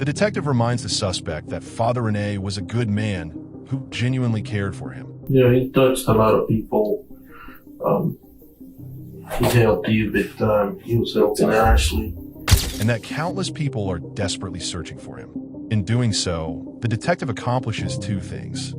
The detective reminds the suspect that Father Rene was a good man who genuinely cared for him. Yeah, he touched a lot of people. He helped you big time. He was helping Ashley. And that countless people are desperately searching for him. In doing so, the detective accomplishes two things.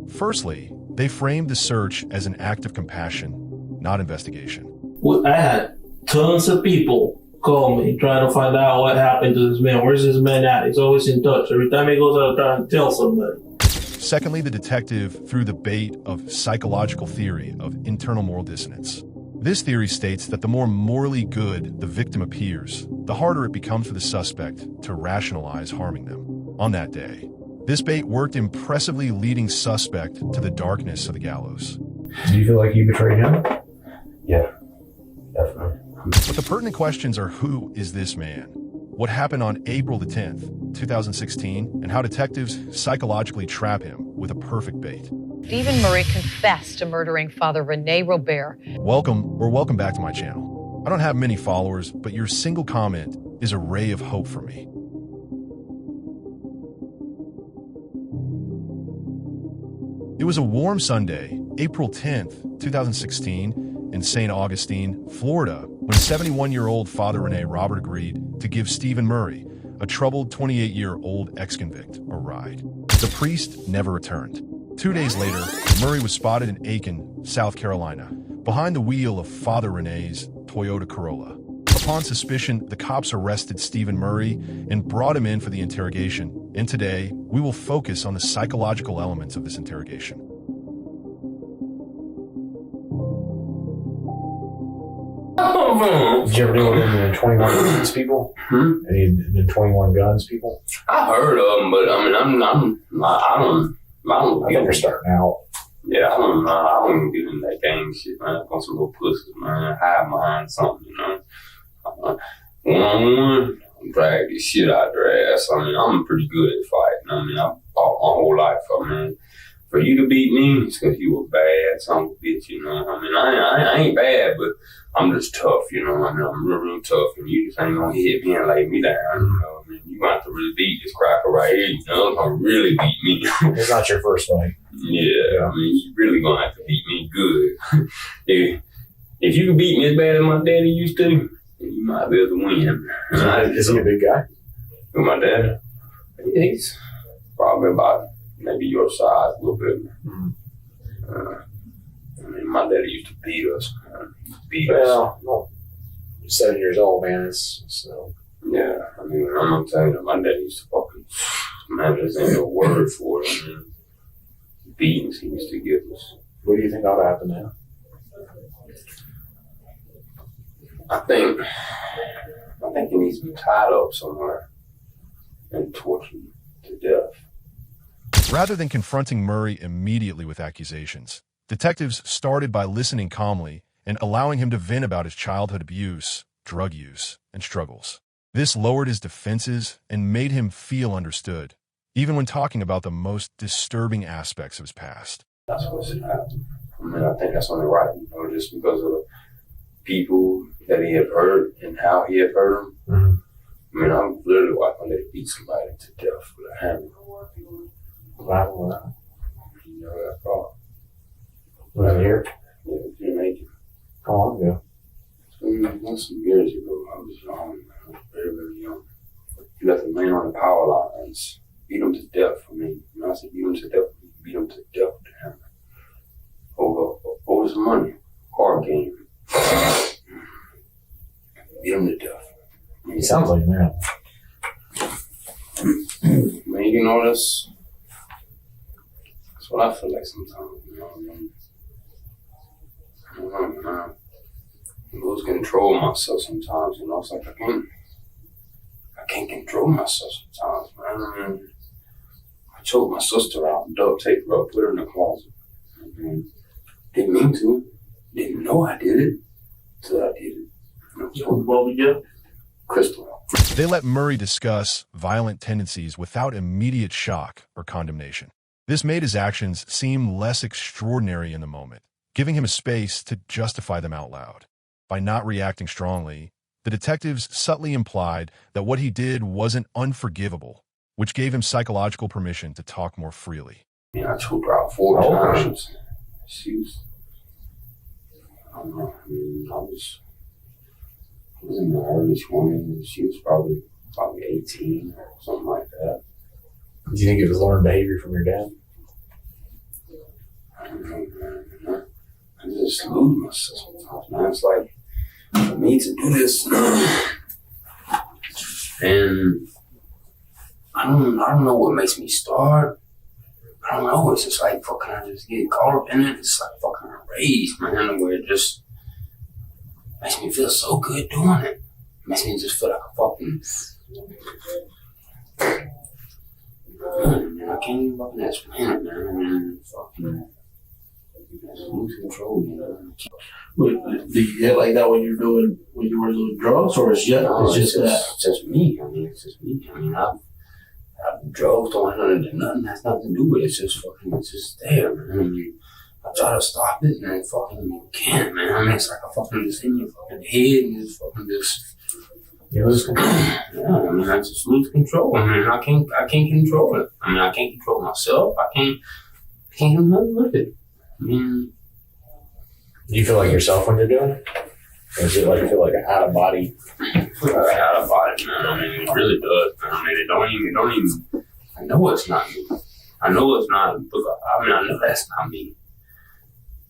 Firstly, they framed the search as an act of compassion, not investigation. Well, I had tons of people call me trying to find out what happened to this man. Where's this man at? He's always in touch. Every time he goes out trying to tell somebody. Secondly, the detective threw the bait of psychological theory of internal moral dissonance. This theory states that the more morally good the victim appears, the harder it becomes for the suspect to rationalize harming them. On that day, this bait worked impressively, leading suspect to the darkness of the gallows. Do you feel like you betrayed him? Yeah, definitely. But the pertinent questions are, who is this man? What happened on April the 10th, 2016, and how detectives psychologically trap him with a perfect bait. Stephen Murray confessed to murdering Father Rene Robert. Welcome back to my channel. I don't have many followers, but your single comment is a ray of hope for me. It was a warm Sunday, April 10th, 2016, in St. Augustine, Florida, when 71-year-old Father Rene Robert agreed to give Stephen Murray, a troubled 28-year-old ex-convict, a ride. The priest never returned. 2 days later, Murray was spotted in Aiken, South Carolina, behind the wheel of Father Rene's Toyota Corolla. Upon suspicion, the cops arrested Stephen Murray and brought him in for the interrogation. And today, we will focus on the psychological elements of this interrogation. Did you ever deal with any 21 guns people? Any 21 guns people? I heard of them, but I mean, I think they're starting out. Yeah, I don't even get in that gang shit, man. I'm some little pussies, man. Hide behind something, you know. One-on-one, drag this shit out their ass. I mean, I'm pretty good at fighting. I mean, I fought my whole life. I mean, for you to beat me, it's because you were bad, son of a bitch, you know. I mean, I ain't bad, but I'm just tough, you know. I mean, I'm real tough, and you just ain't gonna hit me and lay me down, you know. I mean, you gonna have to really beat this cracker right here, you know. Gonna really beat me. It's not your first fight. Yeah, I mean, you really gonna have to beat me good. if you can beat me as bad as my daddy used to, you might be able to win. Is he a big guy? With my dad? He's probably about maybe your size, a little bit. I mean, my daddy used to beat us. Well, 7 years old, man. So. Yeah, I mean, I'm gonna tell you, my daddy used to fucking, man, there's ain't no word for it. I mean, beatings he used to give us. What do you think ought to happen now? I think he needs to be tied up somewhere and tortured to death. Rather than confronting Murray immediately with accusations, detectives started by listening calmly and allowing him to vent about his childhood abuse, drug use, and struggles. This lowered his defenses and made him feel understood, even when talking about the most disturbing aspects of his past. That's what's happened. I mean, I think that's only right, you know, just because of the people that he had hurt and how he had hurt them. I mean, I'm literally watching them beat somebody to death with a hammer. Wow. You know that problem. Was it here? Yeah, Jamaica. How long ago? Some years ago, I was young. I was very, very young. He left a man on the power lines, beat him to death. I mean, when I said beat him to death, beat him to death with a hammer. Over some money, card game. Beat him to death. He sounds like that. Man, you know, that's what I feel like sometimes, you know. I don't know, man. I lose control of myself sometimes, you know. It's like I can't control myself sometimes, man. I mean, I choked my sister out, duct tape her up, put her in the closet. I mean, didn't mean to. Didn't know I did it till I did it. What we get? Crystal. They let Murray discuss violent tendencies without immediate shock or condemnation. This made his actions seem less extraordinary in the moment, giving him a space to justify them out loud. By not reacting strongly, The detectives subtly implied that what he did wasn't unforgivable, which gave him psychological permission to talk more freely. I choked her out 4 times. She was, I don't know, I was in my early 20s. She was probably 18 or something like that. Do you think it was learned behavior from your dad? I don't know, man. I just lose myself sometimes, man. It's like, for me to do this, and I don't know what makes me start. I don't know. It's just like fucking, I just get caught up in it. It's like fucking rage, man, where it just makes me feel so good doing it. Makes me just feel like a fucking, man, I can't even fucking explain it, man. Fucking, lose control, you know. Do you get like that when you were doing drugs, or it's just me. I mean, it's just me. I mean, I've drugs don't have nothing. Has nothing to do with it. It's just fucking. It's just there, man. I mean, I try to stop it, and I fucking can't, man. I mean, it's like I fucking just in your fucking head, and it's fucking just. You lose control. Yeah, I mean, I just lose control. I mean, I can't control it. I mean, I can't control myself. I can't do nothing with it. I mean, Do you feel like yourself when you're doing it? Or is it like you feel like an out of body? I feel like out of body, man. I mean, it really does, man. I mean, it don't even. I know it's not me. I know it's not. I mean, I know that's not me.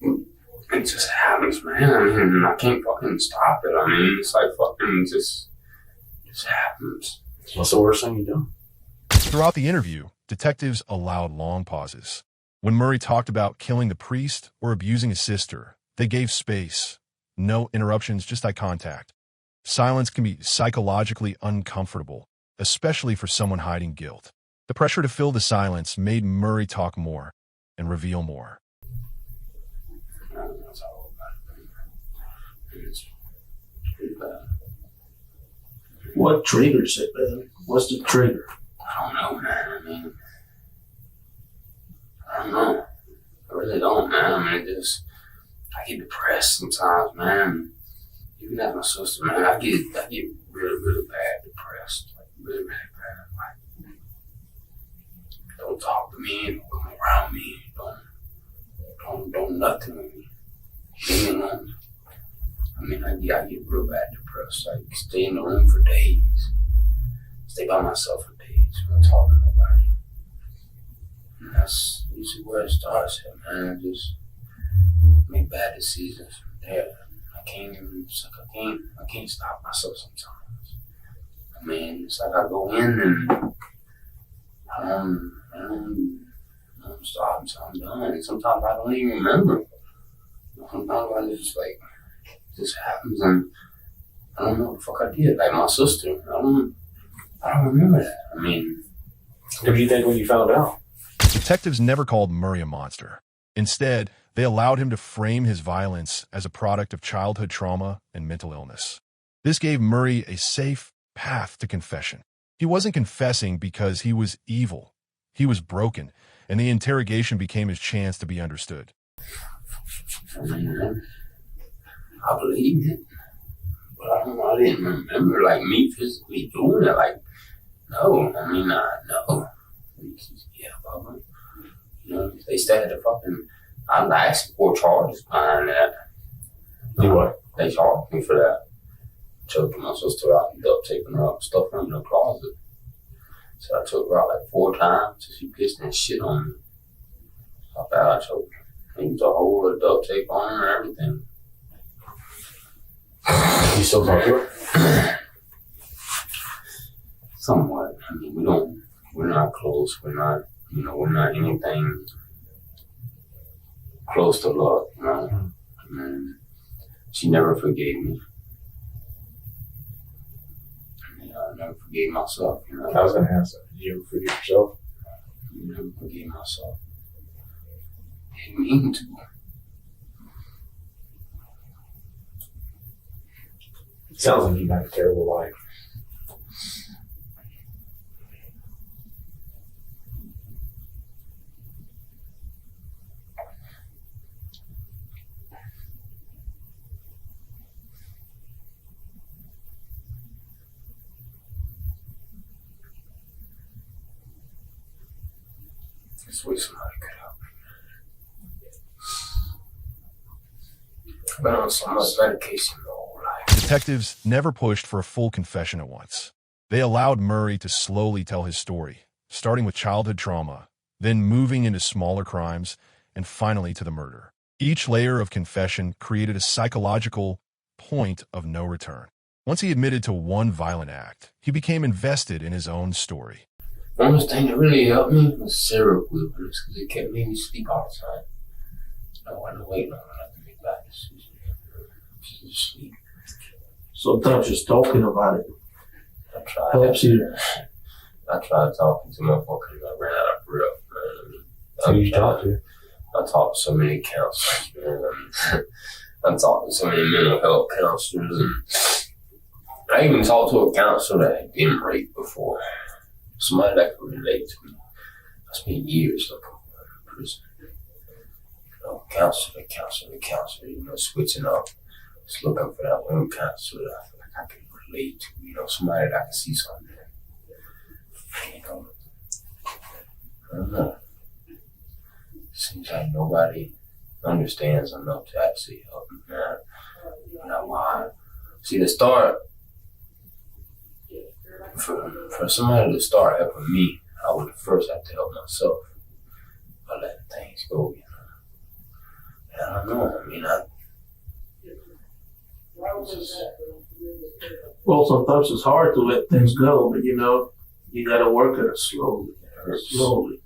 It just happens, man. I mean, I can't fucking stop it. I mean, it's like fucking just happens. What's the worst thing you've done? Throughout the interview, detectives allowed long pauses. When Murray talked about killing the priest or abusing his sister, they gave space. No interruptions, just eye contact. Silence can be psychologically uncomfortable, especially for someone hiding guilt. The pressure to fill the silence made Murray talk more and reveal more. That's all about it. It's pretty bad. What triggers it, man? What's the trigger? I don't know, man. I mean, I don't know. I really don't, man. I mean, I get depressed sometimes, man. Even as my sister, man, I get really, really bad depressed. Like, really, really bad. Like, don't talk to me, don't come around me, don't nothing with me. Leave me alone. I mean, I get real bad depressed. Like, stay in the room for days. Stay by myself for days. I'm not talking to nobody. And that's usually where it starts at, man. Just make bad decisions from there. I can't stop myself sometimes. I mean, it's like I go in and I don't stop until I'm done. And sometimes I don't even remember. Sometimes I just happens and I don't know what the fuck I did. Like my sister, I don't remember that. I mean, What did you think when you found out? Detectives never called Murray a monster. Instead, they allowed him to frame his violence as a product of childhood trauma and mental illness. This gave Murray a safe path to confession. He wasn't confessing because he was evil. He was broken, and the interrogation became his chance to be understood. I mean, I believed it, but I don't know. I didn't remember like me physically doing it. Like, no, I mean, no. Yeah, probably. You know, they started to fucking. I'm asking for charges behind that. Do what? They charged me for that. Choking my sister out and duct taping her up and stuff in the closet. So I took her out like 4 times till she pissed and shit on me. I thought I choked her. I used a whole lot of duct tape on her and everything. You still talk to her? Somewhat. I mean, we're not close. We're not anything close to love, you know. I mean, she never forgave me. I mean, I never forgave myself, you know. I was going to ask that. Did you ever forgive yourself? I never forgave myself. Didn't mean to. It sounds like you had a terrible life. This way somebody could help me. I've been on so much medication my whole life. Detectives never pushed for a full confession at once. They allowed Murray to slowly tell his story, starting with childhood trauma, then moving into smaller crimes, and finally to the murder. Each layer of confession created a psychological point of no return. Once he admitted to one violent act, he became invested in his own story. The only thing that really helped me was serial wilderness because it kept me sleep all the time. I wasn't waiting on it to make bad decisions. Just sleep. Sometimes just talking about it helps you. I tried talking to motherfuckers and I ran out of breath, man. Who you talk to? I talked to so many counselors, man. I talked to so many mental health counselors, and I even talked to a counselor that had been raped before. Somebody that could relate to me. I spent years looking for in prison. You know, counselor, you know, switching up. Just looking for that one counselor that I feel like I can relate to, you know, somebody that I can see something in. You know, I don't know. Seems like nobody understands enough to actually help me, man. Not why. See, to start, for somebody to start helping me, I would first have to help myself by letting things go, you know. And I don't know, I mean, Well, sometimes it's hard to let things go, but you know, you gotta work at it slowly. Slowly.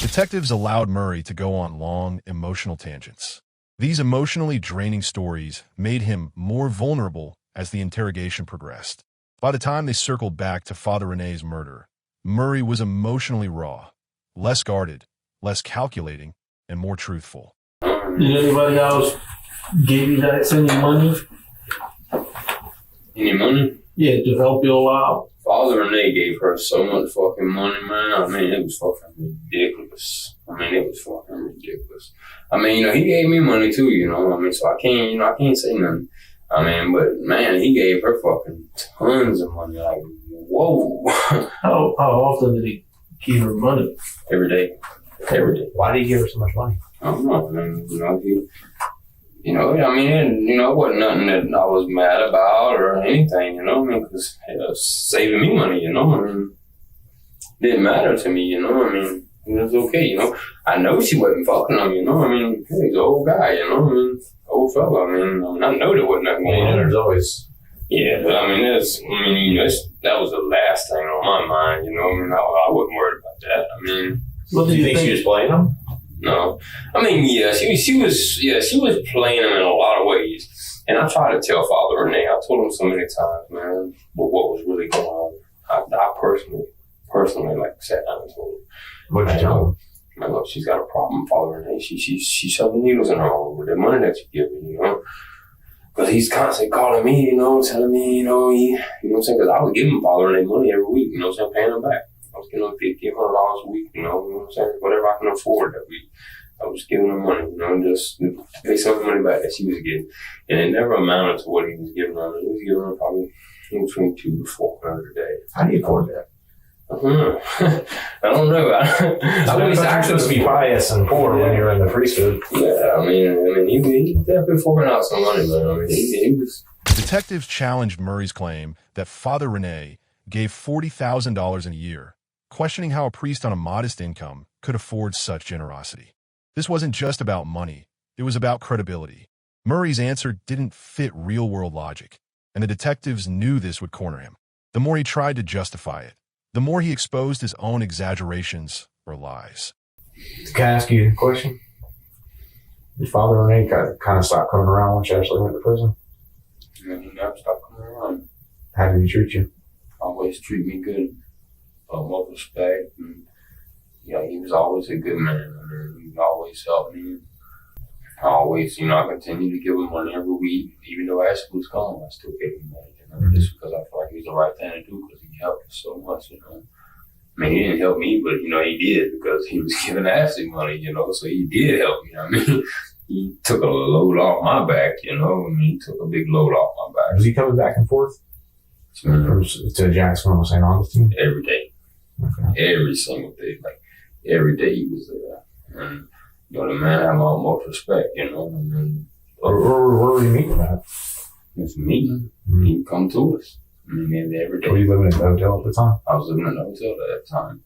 Detectives allowed Murray to go on long, emotional tangents. These emotionally draining stories made him more vulnerable as the interrogation progressed. By the time they circled back to Father Rene's murder, Murray was emotionally raw, less guarded, less calculating, and more truthful. Did anybody else give you that, send you money? any money? Yeah, to help you out. Father Rene gave her so much fucking money, man. I mean, it was fucking ridiculous. I mean, you know, he gave me money too, you know. I mean, so I can't say nothing. I mean, but man, he gave her fucking tons of money. Like, whoa. How often did he give her money? Every day. Why did he give her so much money? I don't know. I mean, it wasn't nothing that I was mad about or anything, you know. I mean, because it was saving me money, you know. I mean, it didn't matter to me, you know. I mean, it was okay, you know. I know she wasn't fucking him, you know. I mean, he's an old guy, you know. I mean, old fella. I mean, I know there wasn't nothing going on. There's always. Yeah, but I mean, that was the last thing on my mind, you know. I mean, I wasn't worried about that. I mean, What do you think she was playing him? no, I mean, yeah, she was playing him in a lot of ways, and I tried to tell Father Rene. I told him so many times, man, what was really going on. I personally, like sat down and told him. What did you tell him? Man, look, she's got a problem, Father Rene. She's shoving needles in her arm with the money that you give her, you know. Because he's constantly calling me, you know, telling me, you know what I'm saying? Because I was giving Father Rene money every week, you know what I'm saying, paying him back. I was giving him $100 a week, you know what I'm saying? Whatever I can afford that week. I was giving him money, you know, just to pay some of the money back that she was getting. And it never amounted to what he was giving her. He was giving her probably between $200 to $400 a day. How do you afford that? I don't know. I was actually supposed to be pious and poor when you're in the priesthood. Yeah, I mean, he definitely forking out some money, man. I mean, he was. Detectives challenged Murray's claim that Father Rene gave $40,000 a year, questioning how a priest on a modest income could afford such generosity. This wasn't just about money. It was about credibility. Murray's answer didn't fit real-world logic, and the detectives knew this would corner him. The more he tried to justify it, the more he exposed his own exaggerations or lies. Can I ask you a question? Did Father Rene kind of stop coming around once you actually went to prison? He never stopped coming around. How did he treat you? Always treat me good. With respect. And, he was always a good man. I mean, he always helped me. I continued to give him money every week. Even though Ashley was gone, I still gave him money. You know, just because I felt like it was the right thing to do because he helped us so much, you know. I mean, he didn't help me, but, he did because he was giving Ashley money, you know, so he did help me. I mean, he took a load off my back, you know. I mean, he took a big load off my back. Was he coming back and forth to Jacksonville or St. Augustine? Every day. Okay. Every single day. Like, every day he was there. And, you know, the man had my utmost respect, you know. And Where were you meeting at? it's meeting. Mm-hmm. He'd come to us. I mean, every day. Were you living in the hotel at the time? I was living in the hotel at that time.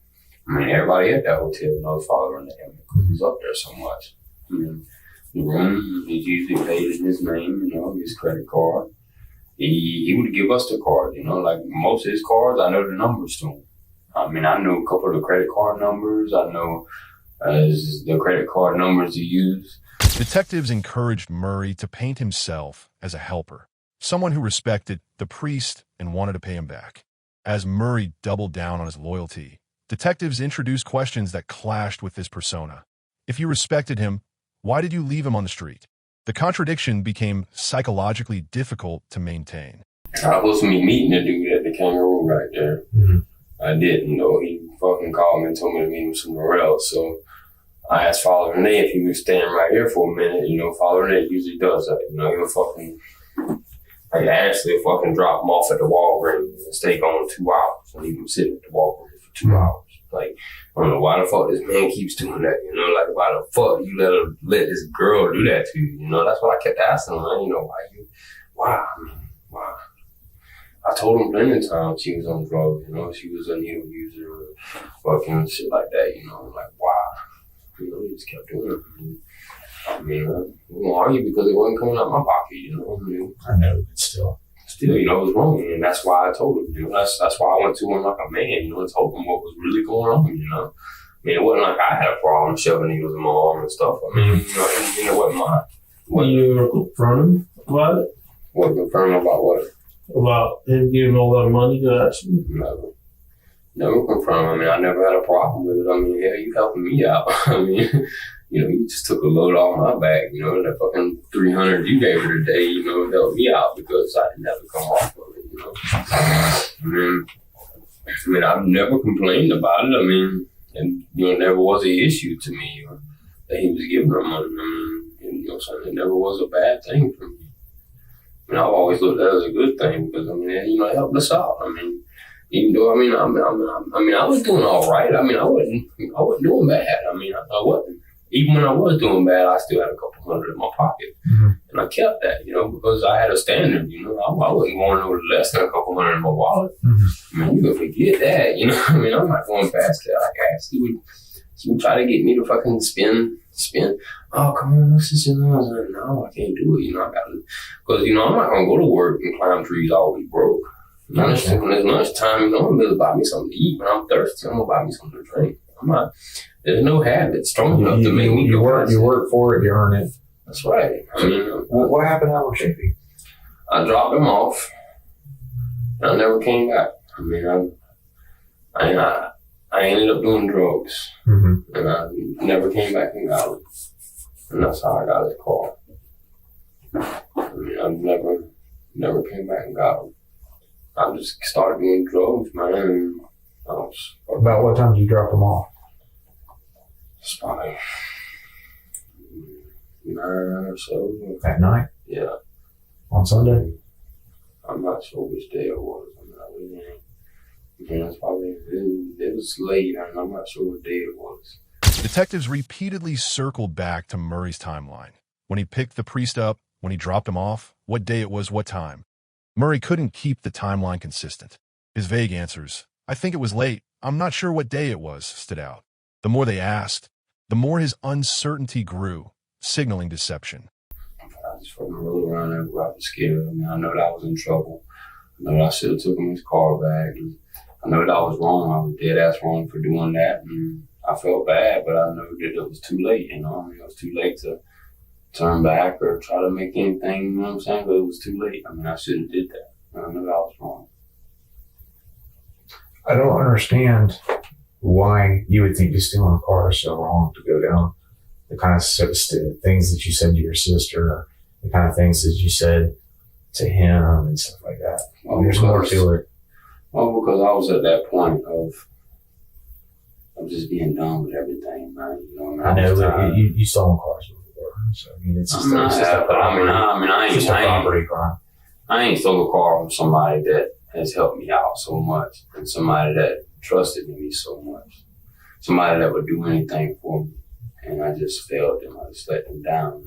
I mean, everybody at that hotel knows Father Renee because he's up there so much. I mean, the room, he's usually paid in his name, you know, his credit card. He would give us the card, you know, like most of his cards, I know the numbers to him. I mean, I know a couple of the credit card numbers. I know the credit card numbers he used. Detectives encouraged Murray to paint himself as a helper, someone who respected the priest and wanted to pay him back. As Murray doubled down on his loyalty, detectives introduced questions that clashed with this persona. If you respected him, why did you leave him on the street? The contradiction became psychologically difficult to maintain. I was meeting the dude at the kangaroo right there. Mm-hmm. I didn't know. He fucking called me and told me to meet him somewhere else. So I asked Father Renee if he was staying right here for a minute. You know, Father Renee usually does that. You know, he'll fucking, like, Ashley will fucking drop him off at the Walgreens and stay gone 2 hours and leave him sitting at the Walgreens for 2 hours. Like, I don't know why the fuck this man keeps doing that. You know, like, why the fuck you let this girl do that to you? You know, that's what I kept asking him. You know, why? I told him plenty of times she was on drugs, you know, she was a needle user or fucking shit like that, you know, like, why? You know, he just kept doing it. I mean, we won't argue because it wasn't coming out of my pocket, you know. I know, but still, you know, it was wrong, and that's why I told him, you know, that's why I went to him like a man, you know, and told him what was really going on, you know. I mean, it wasn't like I had a problem shoving needles in my arm and stuff. I mean, you know, it wasn't mine. When you were confronting him about it? What, confirm about what? About him giving all that money to Ashley? Never confirmed. I mean, I never had a problem with it. I mean, yeah, you helping me out. I mean, you know, you just took a load off my back. You know, that fucking $300 you gave her today, you know, helped me out because I didn't have to come off of it, you know. I mean, I've never complained about it. I mean, and, you know, it never was an issue to me that he was giving her money. I mean, you know, so it never was a bad thing for me. I mean, I've always looked at it as a good thing because, I mean, you know, it helped us out. I mean, even though, I was doing all right. I mean, I wasn't doing bad. I mean, I wasn't. Even when I was doing bad, I still had a couple hundred in my pocket. Mm-hmm. And I kept that, you know, because I had a standard, you know. I wasn't going no less than a couple hundred in my wallet. Mm-hmm. I mean, you can forget that, you know. I mean, I'm not going past that. Like, she would try to get me to fucking spin. Oh, come on, let's just, you know. I was like, no, I can't do it, you know. I got to, because, you know, I'm not going to go to work and climb trees all week broke. You know, when it's lunchtime, you know, I'm going to buy me something to eat. When I'm thirsty, I'm going to buy me something to drink. There's no habit strong enough to make me you work for it, you earn it. That's right. I mean, what happened out with Shapey? I dropped him off, and I never came back. I mean, I ended up doing drugs, mm-hmm. and I never came back and got him. And that's how I got his car. I mean, I never came back and got him. I just started doing drugs, man. And about what time did you drop him off? It's probably 9 or so. At night? Yeah. On Sunday? I'm not sure which day it was. It's probably, it was late, and I'm not sure what day it was. Detectives repeatedly circled back to Murray's timeline. When he picked the priest up, when he dropped him off, what day it was, what time. Murray couldn't keep the timeline consistent. His vague answers, I think it was late, I'm not sure what day it was, stood out. The more they asked, the more his uncertainty grew, signaling deception. I just fucking rolled around there without the scared. I mean, I know that I was in trouble. I know that I should have taken his car back. And I know that I was wrong. I was dead ass wrong for doing that. And I felt bad, but I knew that it was too late, you know. I mean, it was too late to turn back or try to make anything, you know what I'm saying? But it was too late. I mean, I should have did that. I know that I was wrong. I don't understand why you would think just stealing a car is so wrong to go down the kind of things that you said to your sister, or the kind of things that you said to him and stuff like that. Well, there's more to it. Well, because I was at that point of just being done with everything, man. You know, I know that you stolen cars before, so I mean, it's just, a property crime. I ain't stole a car from somebody that has helped me out so much, and somebody that trusted in me so much. somebody that would do anything for me. And I just failed them. I just let them down.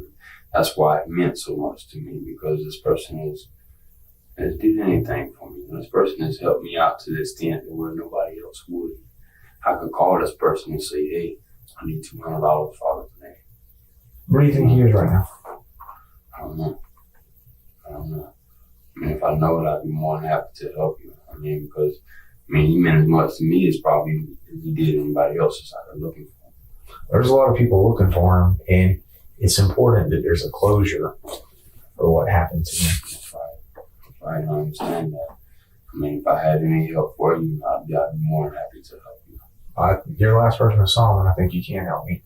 That's why it meant so much to me, because this person has did anything for me. And this person has helped me out to the extent where nobody else would. I could call this person and say, hey, I need $200 for the name. Where do you think he is right now? I don't know. I mean, if I know it, I'd be more than happy to help you. I mean, because, he meant as much to me as probably he did anybody else's out there looking for him. There's a lot of people looking for him, and it's important that there's a closure for what happened to him. That's right. I understand that. I mean, if I had any help for you, I'd be more than happy to help you. You're the last person I saw him, and I think you can help me.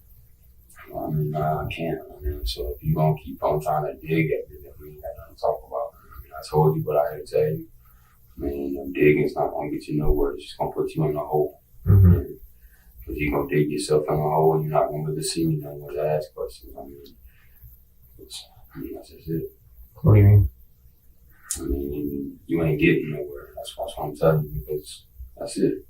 I mean, I can't. I mean, so if you're going to keep on trying to dig at me, then we ain't got nothing to talk about. I mean, I told you what I had to tell you. I mean, digging's not going to get you nowhere. It's just going to put you in a hole. Mm-hmm. Because you're going to dig yourself in a hole and you're not going to be able to see me no more to ask questions. I mean, that's just it. What do you mean? I mean, you ain't getting nowhere. That's what I'm telling you, because that's it.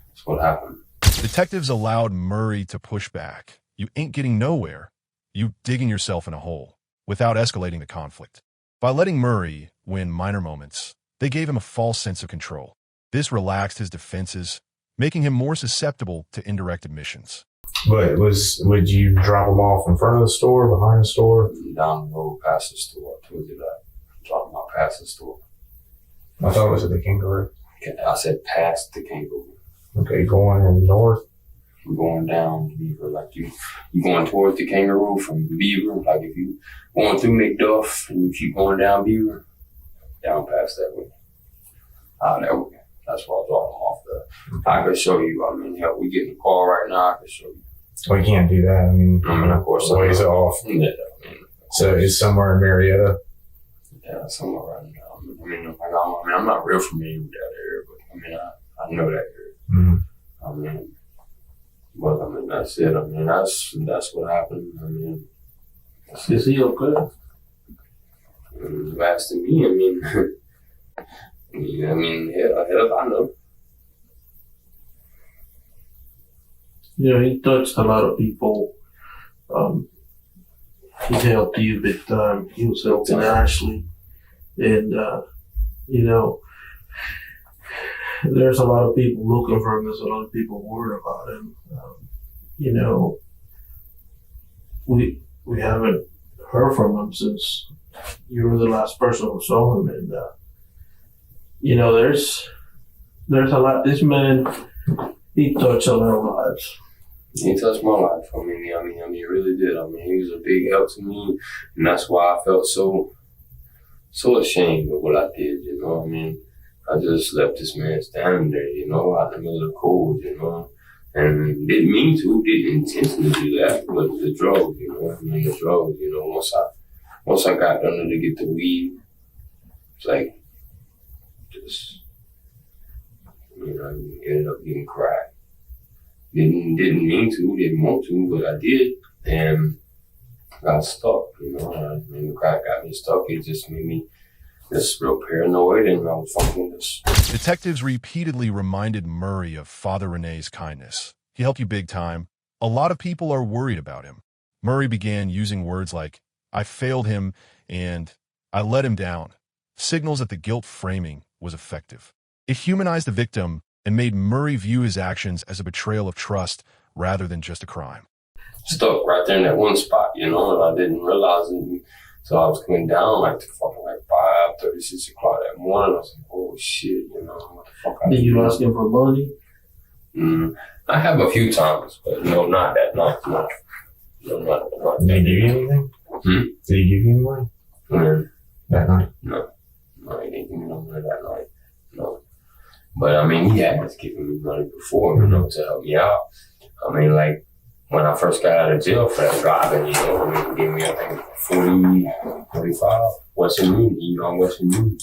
That's what happened. Detectives allowed Murray to push back. You ain't getting nowhere. You digging yourself in a hole without escalating the conflict. By letting Murray win minor moments, they gave him a false sense of control. This relaxed his defenses, making him more susceptible to indirect admissions. But would you drop him off in front of the store, behind the store? Down the road, past the store. I told you that. Drop him out past the store. I thought it was at the Kangaroo. I said past the Kangaroo. Okay, going in north? I'm going down the Beaver. Like you going towards the Kangaroo from Beaver. Like if you going through McDuff and you keep going down Beaver, down past that way. That way. That's why I dropped him off there. I could show you. I mean, hell, we get in the car right now. I could show you. Well, you can't do that. I mean, of course, a ways off. Yeah, So it's somewhere in Marietta? Yeah, somewhere right now. I'm not real familiar with that area, but I know that area. Mm-hmm. But that's it. That's what happened. Is he okay? You asking me? Hell, I know. He touched a lot of people. He helped you big time. He was helping Ashley. And, there's a lot of people looking for him. There's a lot of people worried about him. We haven't heard from him since you were the last person who saw him. And, there's a lot. This man, he touched a lot of lives. He touched my life. He really did. He was a big help to me, and that's why I felt so ashamed of what I did. I just left this man standing there, out in the middle of the cold, and didn't mean to, didn't intentionally do that, but the drugs, the drugs, once I got done to get the weed, it's like, just, ended up getting cracked. Didn't mean to, didn't want to, but I did, and got stuck, the crack got me stuck. It just made me just real paranoid, and I was fucking this. Detectives repeatedly reminded Murray of Father Renee's kindness. He helped you big time. A lot of people are worried about him. Murray began using words like, I failed him, and I let him down. Signals that the guilt framing was effective. It humanized the victim and made Murray view his actions as a betrayal of trust rather than just a crime. Stuck right there in that one spot, and I didn't realize it. So I was coming down like 5:30, 6 o'clock that morning. I was like, oh shit, what the fuck I Did you ask him for money? I have a few times, but no, not that night. No, not Did he give you anything? Did he give you any money? That night? No, he didn't give me no money that night. No. But he has given me money before, to help me out. When I first got out of jail for that driving, he gave me, I think, 45 Western Union, Western Union.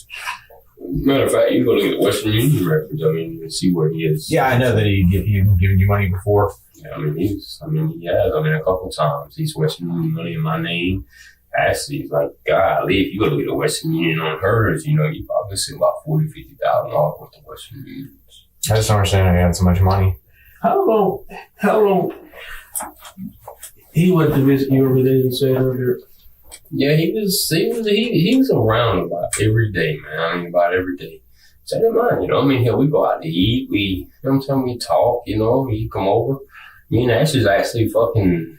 Matter of fact, you go look at the Western Union records, and see where he is. Yeah, I know that he's given you money before. Yeah, he has. A couple times. He's Western Union money in my name. Ashley's like, golly, if you go look at the Western Union on hers, you probably see about $40,000, $50,000 worth of Western Unions. I just don't understand how he had so much money. How long he went to visit you every day, you said earlier? Yeah, he was around about every day, man. I mean, about every day. So I didn't mind, you know. I mean, hell, we go out to eat. You know what I'm saying? We talk, you know. He come over. Me and Ashley's actually fucking,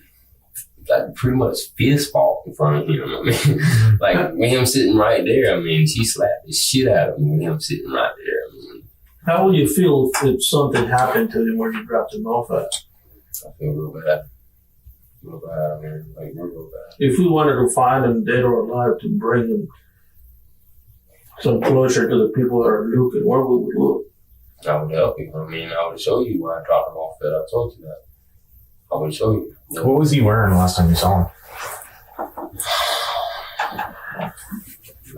like, pretty much fist fought in front of him. I mean, like, with him sitting right there, I mean, she slapped the shit out of me with him sitting right there. I mean, How would you feel if something happened to him where you dropped him off at? I feel real bad. Real bad, man. Like, real bad. If we wanted to find him dead or alive to bring him some closure to the people that are looking, where would we look? I would help you. I mean, I would show you where I dropped him off at. I told you that. I would show you. What was he wearing last time you saw him? I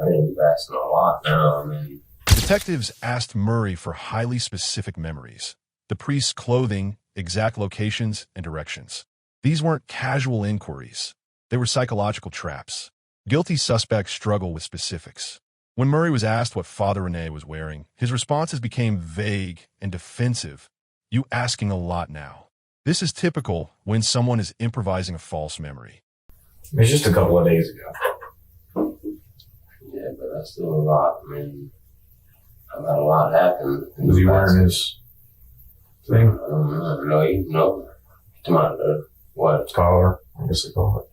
ain't asking a lot now. I mean, Detectives asked Murray for highly specific memories. The priest's clothing, exact locations, and directions. These weren't casual inquiries. They were psychological traps. Guilty suspects struggle with specifics. When Murray was asked what Father Rene was wearing, his responses became vague and defensive. You asking a lot now. This is typical when someone is improvising a false memory. It was just a couple of days ago. yeah, but that's still a lot. I mean, I've had a lot happen. Was he wearing his thing? I don't know. No. Come on, what? Collar, I guess they call it.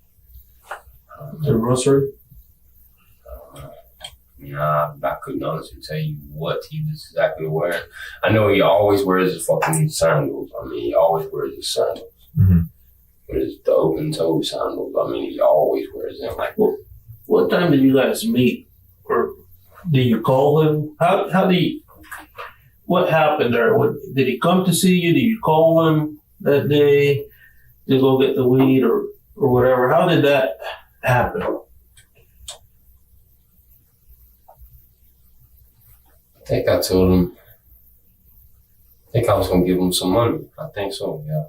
The rosary? Nah, I couldn't honestly tell you what he was exactly wearing. I know he always wears his fucking sandals. I mean, he always wears his sandals. Mm-hmm. With his open toe sandals. I mean, he always wears them. Like, What time did you guys meet? Or did you call him? What happened there? Did he come to see you? Did you call him that day to go get the weed or whatever? How did that happen? I think I told him, I think I was going to give him some money. I think so, yeah.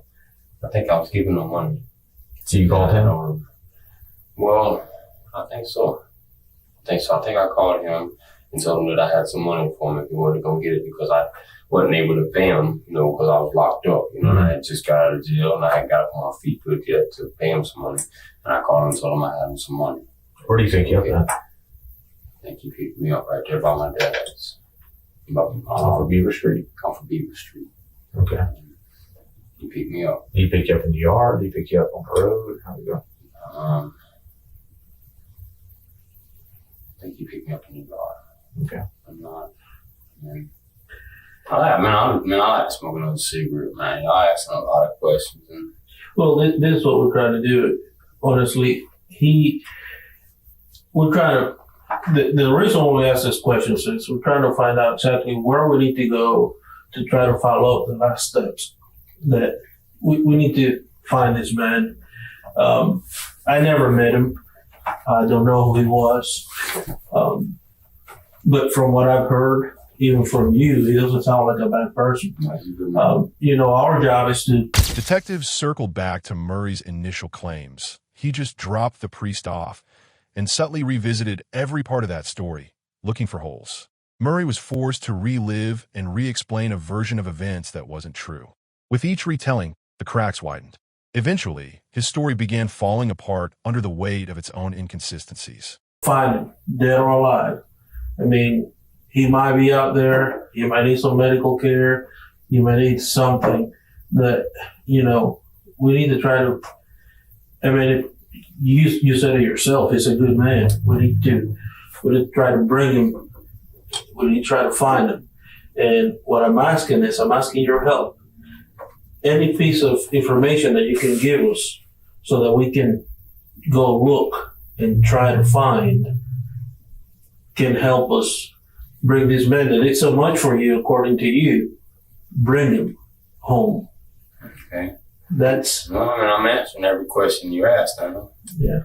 I think I was giving him money. So you called him? Well, I think so. I think I called him and told him that I had some money for him if he wanted to go get it because I wasn't able to pay him, you know, because I was locked up, you know, and I had just got out of jail and I had got up on my feet quick yet to pay him some money. And I called him and told him I had him some money. Where do you think you up at? I think he picked me up right there by my dad's. Off of Beaver Street? Off of Beaver Street. Okay. He picked me up. Did he pick you up in the yard? Did he pick you up on the road? How'd it go? I think he picked me up in the yard. Okay. I'm not. I like smoking another cigarette, man. I ask him a lot of questions. And Well, this is what we're trying to do. Honestly, we're trying to. The reason why we ask this question is we're trying to find out exactly where we need to go to try to follow up the last steps. That we need to find this man. I never met him. I don't know who he was. But from what I've heard, even from you, he doesn't sound like a bad person. Our job is to... Detectives circled back to Murray's initial claims. He just dropped the priest off and subtly revisited every part of that story, looking for holes. Murray was forced to relive and re-explain a version of events that wasn't true. With each retelling, the cracks widened. Eventually, his story began falling apart under the weight of its own inconsistencies. Find him, dead or alive. I mean, he might be out there. You might need some medical care. You might need something that, we need to try to... I mean, you said it yourself. He's a good man. We need to try to bring him. We need to try to find him. And what I'm asking is, I'm asking your help. Any piece of information that you can give us so that we can go look and try to find can help us bring this man that did so much for you, according to you, bring him home. Okay. That's... No, I'm answering every question you asked, I know. Yeah.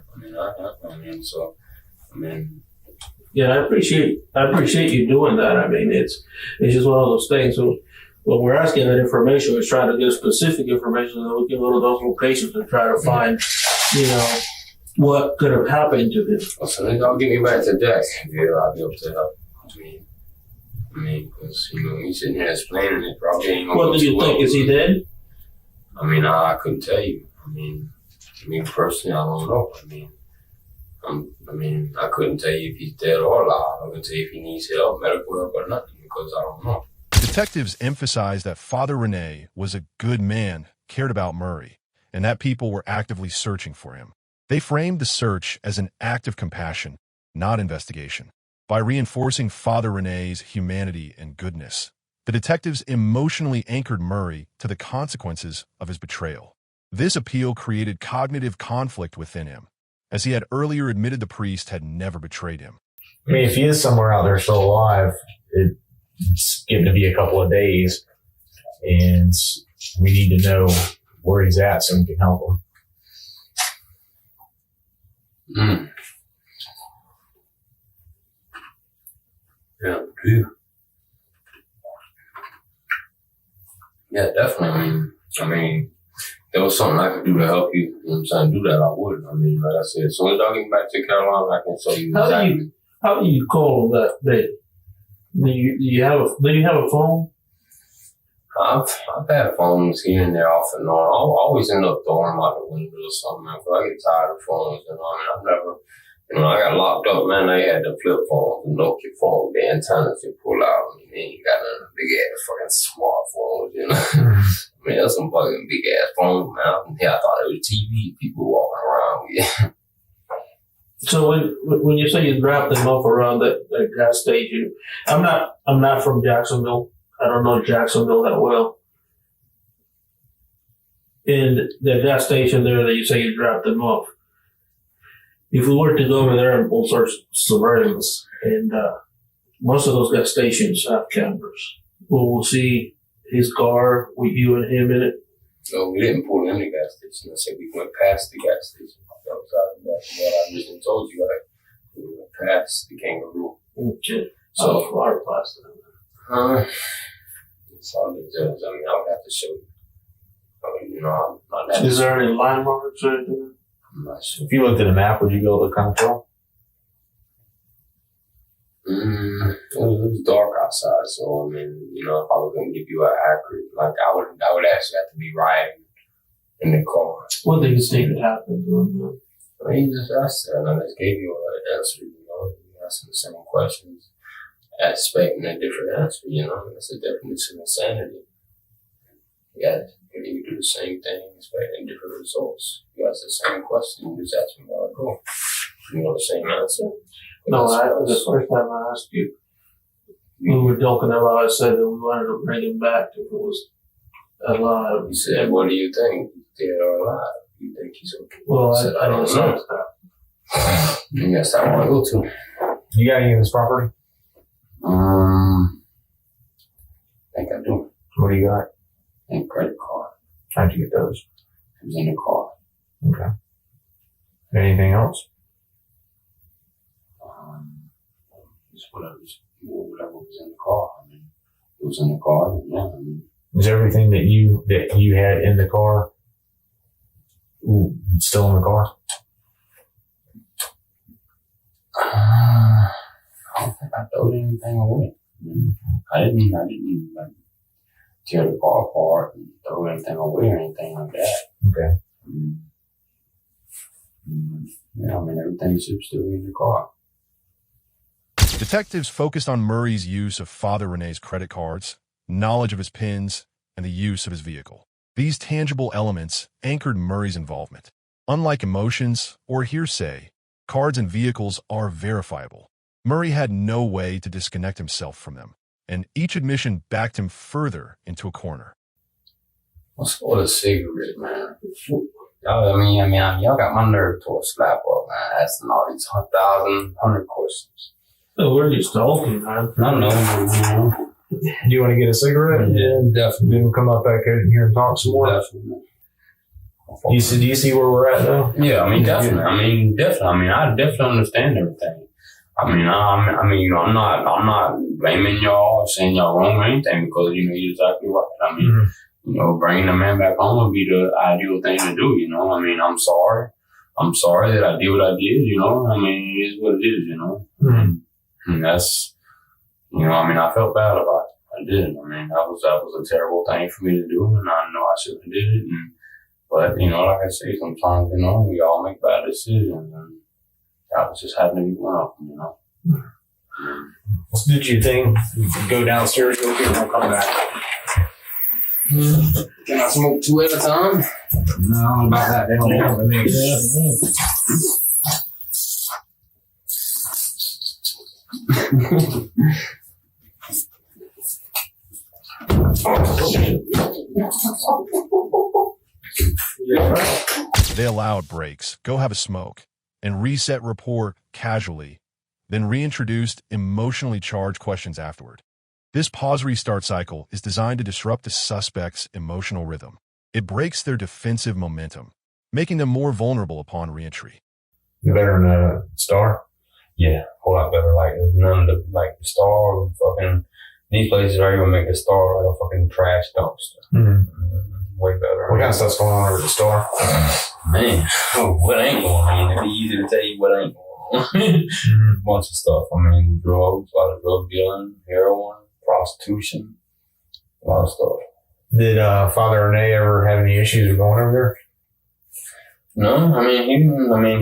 Yeah, I appreciate you doing that. I mean, it's just one of those things. So when we're asking that information, we're trying to get specific information so that we can go to those locations and try to find, what could have happened to him. Well, so then don't get me back to Jacksonville. I'll be able to help. I mean, because, he's sitting here explaining it probably ain't gonna What do you think? Is he dead? I mean, I couldn't tell you. I mean, personally, I don't know. I mean, I couldn't tell you if he's dead or alive. I couldn't tell you if he needs help, medical help, or nothing, because I don't know. Detectives emphasized that Father Rene was a good man, cared about Murray, and that people were actively searching for him. They framed the search as an act of compassion, not investigation. By reinforcing Father Rene's humanity and goodness, the detectives emotionally anchored Murray to the consequences of his betrayal. This appeal created cognitive conflict within him, as he had earlier admitted the priest had never betrayed him. I mean, if he is somewhere out there still alive, it's going to be a couple of days, and we need to know where he's at so we can help him. Yeah, true. Yeah, definitely. I mean, there was something I could do to help you. You know what I'm saying? Do that, I would. I mean, like I said, as soon as I get back to Carolina, I can show you exactly. How do you call that day? Do you have a phone? I've had phones here and there off and on. I always end up throwing them out the window or something, man, because I get tired of phones, you know. I mean, I've never, you know, I got locked up, man. They had the flip phone, the Nokia phone, the antennas you pull out. I mean, they ain't got none of the big ass fucking smartphones, you know. I mean, that's some fucking big ass phones, man. Yeah, I thought it was TV people walking around with. So when you say you drop them off around that gas station, I'm not from Jacksonville. I don't know Jacksonville that well. And the gas station there that you say you dropped them off, if we were to go over there and pull surveillance, and most of those gas stations have cameras, we'll see his car with you and him in it. No, we didn't pull in the gas station. I said we went past the gas station. That was what I originally told you, right? We went past the kangaroo. Okay. So, far past that. It's all the details. I mean, I would have to show you. I mean, you know, I'm not. Is there any line marks or anything? I'm not sure. If you looked at a map, would you be able to kind of tell? It was dark outside, so I mean, you know, if I was gonna give you an accurate, like I would actually have to be riding in the car. What do you think that happened to him? I mean, you just asked that, and I just gave you an answer. You know, you asking the same questions, expecting a different answer. You know, that's the definition of insanity. Yeah, you do the same thing, expecting different results. You ask the same question, you just ask me how I go. You know the same answer. No, the first time I asked you, we were joking about. I said that we wanted to bring him back if it was alive. You said, "What do you think? Dead or alive? You think he's okay?" Well, I said, I don't know. You guess I want to go to. You got any of this property? I think I do. What do you got? And credit card. How'd you get those? It was in the car. Okay. Anything else? Just whatever was in the car. I mean, it was in the car. Yeah. I mean, Is everything that you had in the car still in the car? I don't think I threw anything away. I didn't like tear the car apart and throw anything away or anything like that. Okay. Yeah, I mean, everything should still be in the car. Detectives focused on Murray's use of Father Rene's credit cards, knowledge of his PINs, and the use of his vehicle. These tangible elements anchored Murray's involvement. Unlike emotions or hearsay, cards and vehicles are verifiable. Murray had no way to disconnect himself from them, and each admission backed him further into a corner. What's for a cigarette, man? Y'all got my nerve to a slap up, man. Asking all these 1,100 questions. No, we're just talking, man. I know. Do you want to get a cigarette? Yeah, definitely. Then we'll come up back in here and talk some more. Definitely. Do you see where we're at though? Yeah, I mean, definitely. I definitely understand everything. You know, I'm not blaming y'all or saying y'all wrong or anything, because, you know, you're exactly right. You know, bringing the man back home would be the ideal thing to do, you know. I mean, I'm sorry. I'm sorry that I did what I did, you know. I mean, it is what it is, you know. And that's, you know, I mean, I felt bad about it. I did. I mean, that was a terrible thing for me to do, and I know I shouldn't have did it. And But, you know, like I say, sometimes, you know, we all make bad decisions, and that was just happening to be one of them, you know. Did you think you could go downstairs, go get and come back? Can I smoke 2 at a time? No, about that. They don't want to make They allowed breaks, go have a smoke, and reset rapport casually, then reintroduced emotionally charged questions afterward. This pause-restart cycle is designed to disrupt the suspect's emotional rhythm. It breaks their defensive momentum, making them more vulnerable upon reentry. better than a star? Yeah, a whole lot better. Like, there's none of the, like, the Star, fucking, these places are even make the Star like a fucking trash dumpster. Mm-hmm. Way better. What kind of stuff's going on over at the star? Man, what ain't going on? It'd be easy to tell you what ain't going on. Bunch of stuff. I mean, drugs, a lot of drug dealing, heroin, prostitution, a lot of stuff. Did Father Rene ever have any issues with going over there? No, I mean, he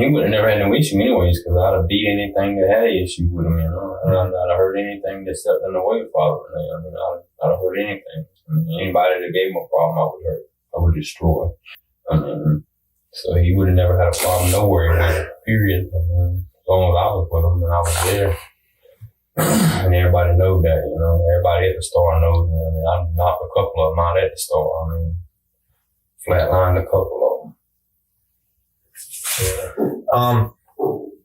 would have never had no issue anyways, because I'd have beat anything that had an issue with him, you know. I'd have heard anything that stepped in the way of Father Rene. I mean, I'd have heard anything. I mean, anybody that gave him a problem, I would hurt. I would destroy. I mean, so he would have never had a problem nowhere, period. I mean, as long as I was with him and I was there. And everybody knows that, you know. Everybody at the Star knows. I mean, I knocked a couple of them out at the Star. I mean, flatlined a couple of them. Yeah.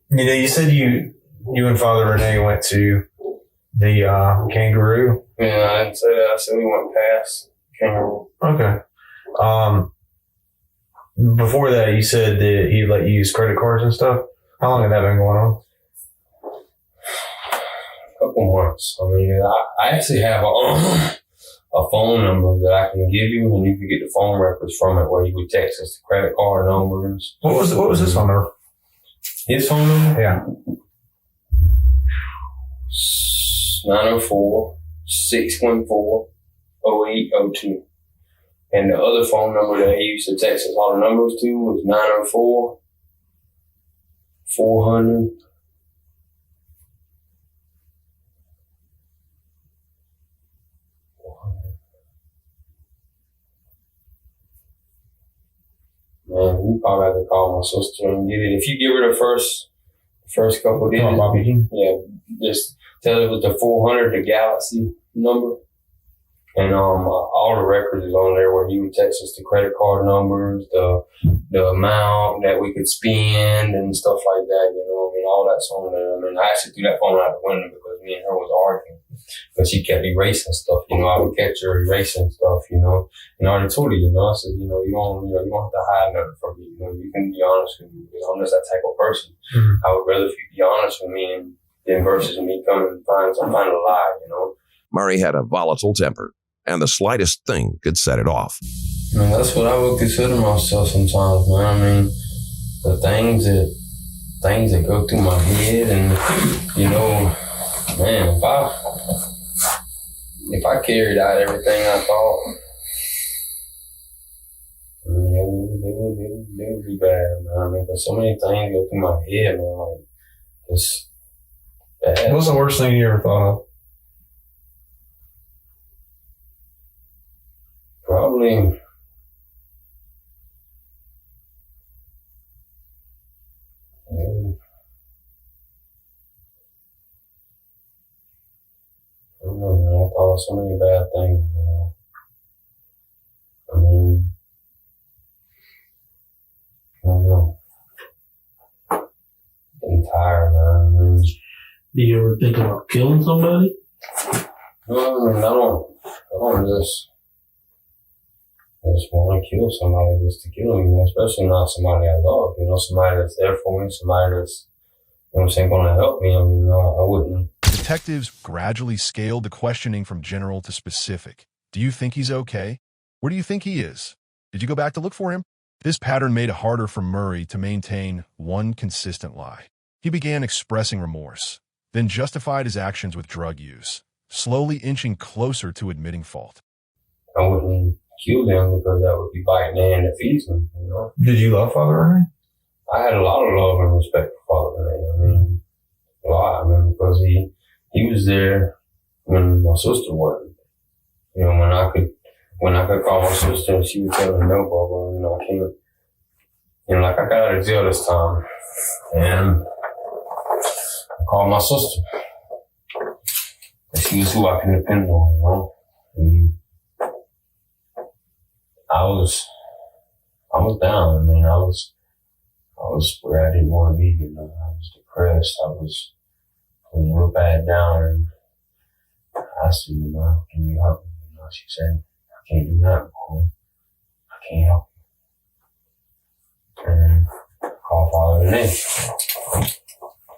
You know, you said you and Father Rene went to the Kangaroo. Yeah, I didn't say that. I said we went past Kangaroo. Okay. Before that, you said that he let you use credit cards and stuff. How long had that been going on? A couple months. I mean, I actually have a phone number that I can give you, and you can get the phone records from it, where you would text us the credit card numbers. What was his phone number? His phone number? Yeah. 904-614-0802. And the other phone number that he used to text us all the numbers to was 904-400. Man, you probably have to call my sister and get it. If you give her the first couple of digits, Bobby Jean. yeah, just tell her it was the 400, the Galaxy number. And all the records is on there, where he would text us the credit card numbers, the amount that we could spend and stuff like that, you know. I mean, all that's on there. I mean, I actually threw that phone out the window because me and her was arguing. But she kept erasing stuff, you know. I would catch her erasing stuff, you know. And I already told her, you know, I said, you don't have to hide nothing from me. You know, you can be honest with me. I'm just that type of person. I would rather if you be honest with me than versus me coming and find a lie, you know. Murray had a volatile temper, and the slightest thing could set it off. I mean, that's what I would consider myself sometimes, man. I mean, the things that go through my head, and, you know, man, if I carried out everything I thought, I mean, it would be bad, man. I mean, because so many things go through my head, man, like, just bad. What's the worst thing you ever thought of? Probably, I don't know, man. I thought of so many bad things, you know. I mean, I don't know. I'm tired, man. I mean, Do you ever think about killing somebody? no, I mean, I don't I just want to kill somebody just to kill them, you know, especially not somebody I love, you know, somebody that's there for me, somebody that's, you know what I'm saying, going to help me. I mean, I wouldn't. Detectives gradually scaled the questioning from general to specific. Do you think he's okay? Where do you think he is? Did you go back to look for him? This pattern made it harder for Murray to maintain one consistent lie. He began expressing remorse, then justified his actions with drug use, slowly inching closer to admitting fault. I wouldn't kill them because that would be biting the hand that feeds me, you know. Did you love Father Rene? I had a lot of love and respect for Father Rene. I mean, a lot. I mean, because he was there when my sister wasn't. You know, when I could call my sister and she would tell me, no, Bubba, you know, I can't. You know, like I got out of jail this time and I called my sister. And she was who I can depend on, you know. And I was down. I mean, I was where I didn't want to be, you know. I was depressed. I was real bad down. And I asked her, you know, can you help me? You know, she said, I can't do that, boy. I can't help you. And I called Father Rene.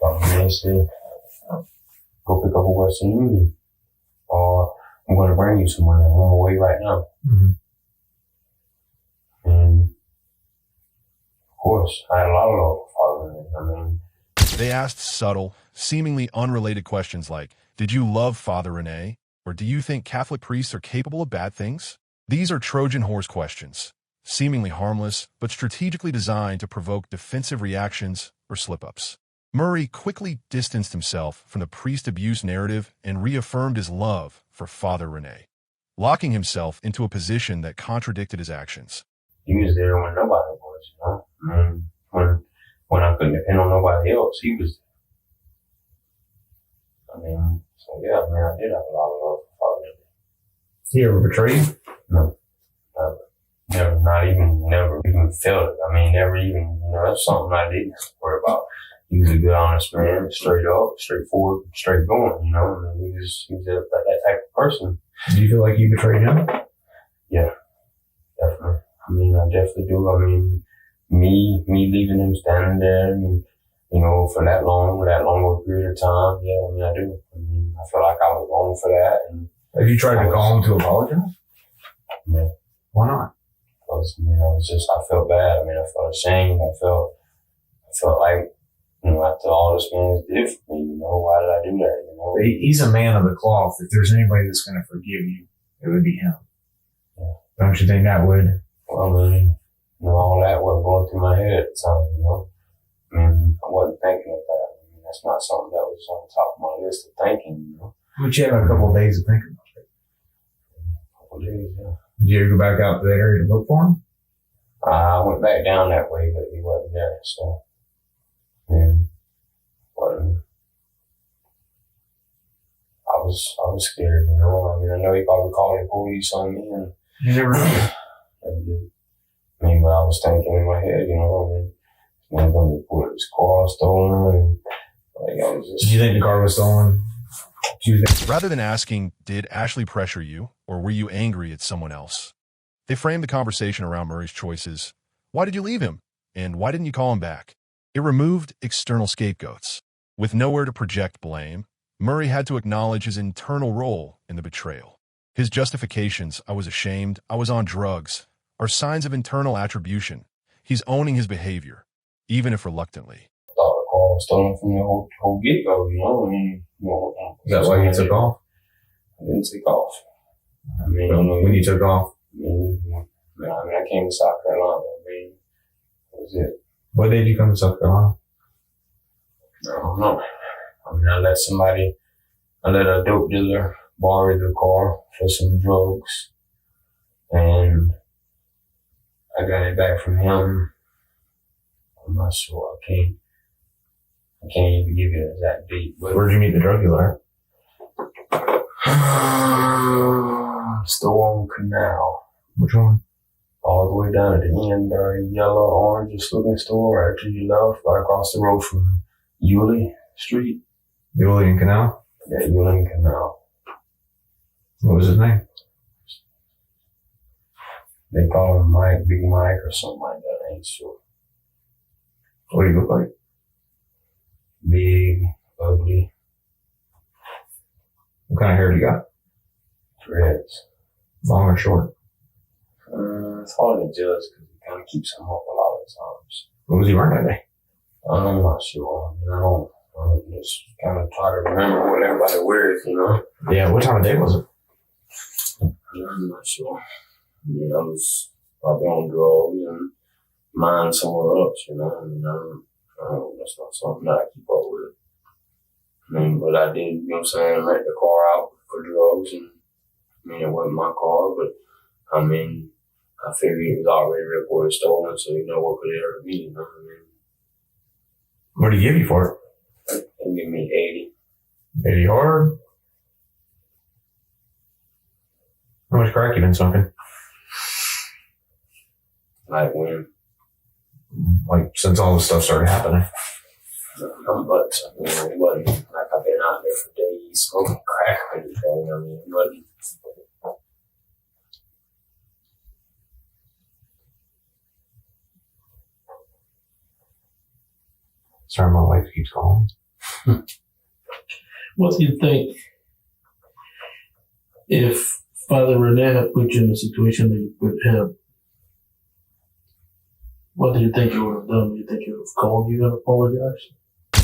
Father Rene said, go pick up a Western Union, or I'm going to bring you some money. I'm on my way right now. Mm-hmm. And of course, I had a lot of love for Father Rene. I mean, They asked subtle, seemingly unrelated questions like, did you love Father Rene? Or do you think Catholic priests are capable of bad things? These are Trojan horse questions, seemingly harmless, but strategically designed to provoke defensive reactions or slip-ups. Murray quickly distanced himself from the priest abuse narrative and reaffirmed his love for Father Rene, locking himself into a position that contradicted his actions. he was there when nobody was, you know. I mean, when I couldn't depend on nobody else, he was there. I mean, so yeah, I mean, I did have a lot of love for Father Rene. He ever betrayed you? No, never, never even felt it. I mean, never even, you know, that's something I didn't worry about. He was a good, honest man, straight up, straightforward, straight going, you know. I mean, he was that type of person. Do you feel like you betrayed him? Yeah, definitely. I mean, I definitely do. I mean, me leaving him standing there and, you know, for that long of a period of time, yeah, I mean, I do. I mean, I feel like I was wrong for that. And Have you tried to call him to apologize? No. Why not? Because, I mean, I felt bad. I mean, I felt ashamed. I felt like, you know, after all this man did for me, you know, why did I do that, you know? He's a man of the cloth. If there's anybody that's going to forgive you, it would be him. Yeah. Don't you think that would? Well, I mean, you know, all that wasn't going through my head at the time, you know? I mean, I wasn't thinking of that. I mean, that's not something that was on the top of my list of thinking, you know? But you had a couple of days to think about it. A couple of days, yeah. Did you ever go back out to that area to look for him? I went back down that way, but he wasn't there, so. And, but I was scared, you know? I mean, I know he probably called the police on me, and You never did. never did. I mean, but I was thinking in my head, you know, I mean, this man's gonna report his car stolen, and like, I was just. Did you think the car was stolen? Rather than asking, did Ashley pressure you, or were you angry at someone else? They framed the conversation around Murray's choices. Why did you leave him? And why didn't you call him back? It removed external scapegoats. With nowhere to project blame, Murray had to acknowledge his internal role in the betrayal. His justifications, I was ashamed, I was on drugs, are signs of internal attribution. He's owning his behavior, even if reluctantly. I thought the car was stolen from the whole get-go, you know? I mean, you know, Is that why you took off? I didn't take off. I mean, When you took off? I mean, I came to South Carolina. I mean, that was it. What day did you come to South Carolina? I don't know. I mean, I let a dope dealer borrow the car for some drugs, and I got it back from him. I'm not sure. I can't even give you an exact date. But Where'd you meet the drug dealer? Store on Canal. Which one? All the way down at the end, yellow, orange looking store after you left, right across the road from Yulee Street. Julian Canal? Yeah, Yulee Canal. What was his name? They call him Mike, Big Mike, or something like that. I ain't sure. What do you look like? Big, ugly, What kind of hair do you got? dreads. Long or short? It's hard to judge because he kind of keeps them up a lot of the times. What was he wearing that day? I'm not sure. I mean, I don't just kind of try to remember what everybody wears, you know? Yeah, what time of day was it? I'm not sure. I was probably on drugs and mine somewhere else, that's not something that I keep up with. But I did, rent the car out for drugs, and it wasn't my car, but I figured it was already reported stolen, so what could it hurt me, What did he give you for it? They give me 80. 80 hard? How much crack you been smoking? Like when? Like, since all this stuff started happening. I'm butts. It wasn't like I've been out there for days smoking crack or anything. It wasn't. Sorry, my wife keeps calling. What do you think if Father Rene had put you in the situation that you put him? What do you think you would have done? Do you think he would have called you and apologized?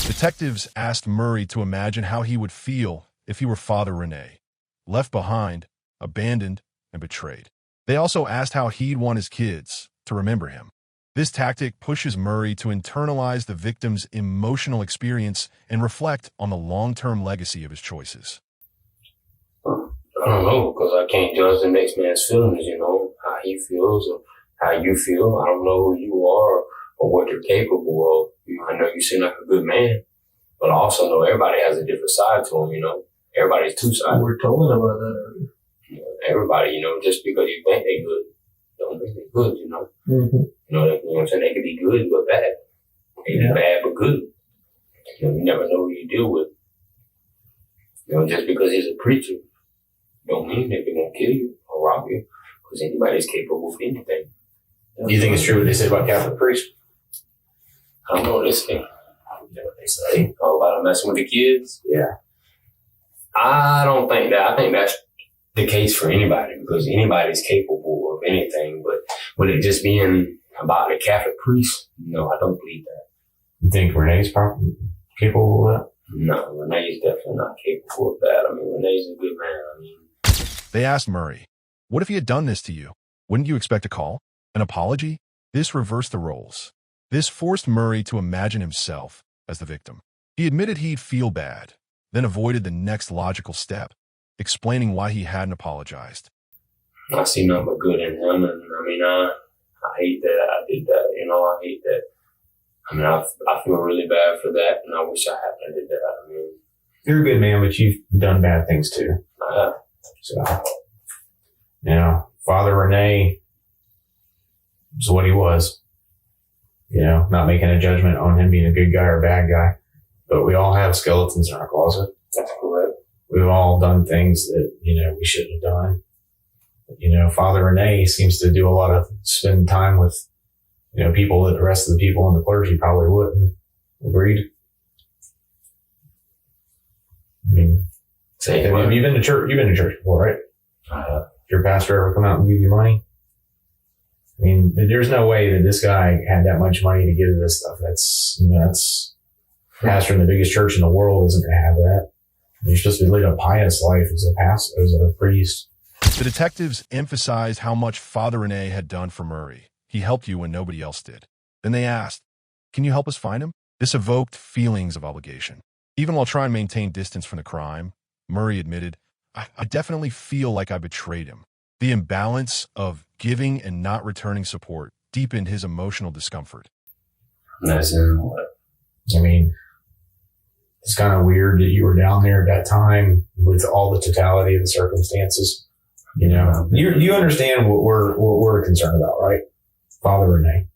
Detectives asked Murray to imagine how he would feel if he were Father Rene, left behind, abandoned, and betrayed. They also asked how he'd want his kids to remember him. This tactic pushes Murray to internalize the victim's emotional experience and reflect on the long-term legacy of his choices. I don't know, because I can't judge the next man's feelings, how he feels or how you feel. I don't know who you are or what you're capable of. I know you seem like a good man, but I also know everybody has a different side to them, Everybody's two-sided. We were talking about that earlier. Everybody, just because you think they're good, don't mean they're good, Mm-hmm. They could be good but bad. They can be bad but good. You never know who you deal with. Just because he's a preacher, don't mean that they're going to kill you or rob you, because anybody's capable of anything. Do you think it's true what they say about Catholic priests? I don't know what they say. What they say about messing with the kids? Yeah. I don't think that. I think that's the case for anybody, because anybody's capable of anything. But with it just being about the Catholic priest, no, I don't believe that. You think Renee's probably capable of that? No, Renee's definitely not capable of that. Renee's a good man. They asked Murray, what if he had done this to you? Wouldn't you expect a call? An apology? This reversed the roles. This forced Murray to imagine himself as the victim. He admitted he'd feel bad, then avoided the next logical step, explaining why he hadn't apologized. I see nothing but good in him, and I hate that I did that. I hate that. I feel really bad for that, and I wish I hadn't did that. You're a good man, but you've done bad things too. I have. So, Father Rene was what he was. Not making a judgment on him being a good guy or a bad guy, but we all have skeletons in our closet. That's correct. We've all done things that, we shouldn't have done. Father Rene seems to do a lot of spend time with, people that the rest of the people in the clergy probably wouldn't. Agreed? You've been to church. You've been to church before, right? Did your pastor ever come out and give you money? There's no way that this guy had that much money to give this stuff. That's pastor in the biggest church in the world isn't going to have that. You're supposed to lead a pious life as a priest. The detectives emphasized how much Father Rene had done for Murray. He helped you when nobody else did. Then they asked, can you help us find him? This evoked feelings of obligation. Even while trying to maintain distance from the crime, Murray admitted, I definitely feel like I betrayed him. The imbalance of giving and not returning support deepened his emotional discomfort. That's what? It's kind of weird that you were down there at that time with all the totality of the circumstances. You understand what we're concerned about, right? Father Rene.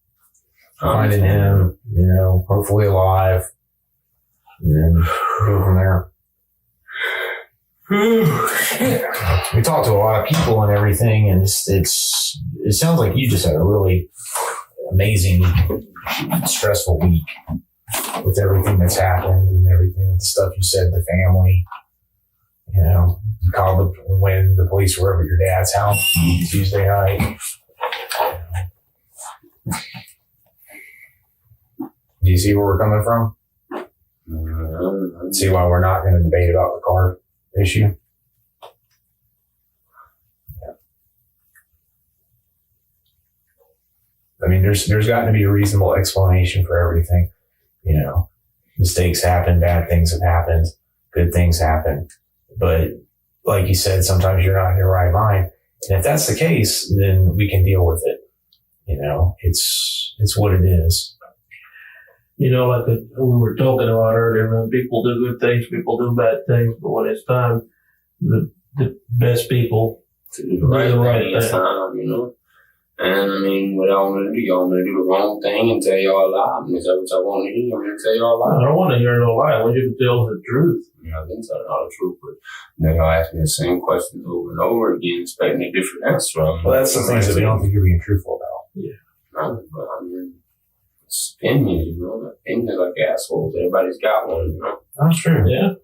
Finding him, hopefully alive, and then go from there. We talked to a lot of people and everything, and it sounds like you just had a really amazing, stressful week with everything that's happened and everything with the stuff you said to the family. You called when the police were over at your dad's house Tuesday night. Do you see where we're coming from? See why we're not going to debate about the car issue? there's got to be a reasonable explanation for everything. You know, mistakes happen, bad things have happened, good things happen. But like you said, sometimes you're not in your right mind. And if that's the case, then we can deal with it. You know, it's what it is. You know, like we were talking about earlier, man, people do good things, people do bad things, but when it's time, the best people To do the right thing this time, you know. And I mean, what I want to do, y'all want to do the wrong thing and tell y'all a lie. I mean, is that what y'all want to hear? I'm going to tell y'all a lie. I don't want to hear no lie. I want you to tell the truth. You know, I've been telling all the truth, but then y'all ask me the same questions over and over again, expecting a different answer. Well, that's the things that we don't think you're being truthful about. But I mean, it's opinions, you know. Opinions like assholes. Everybody's got one, you know. That's true. Yeah.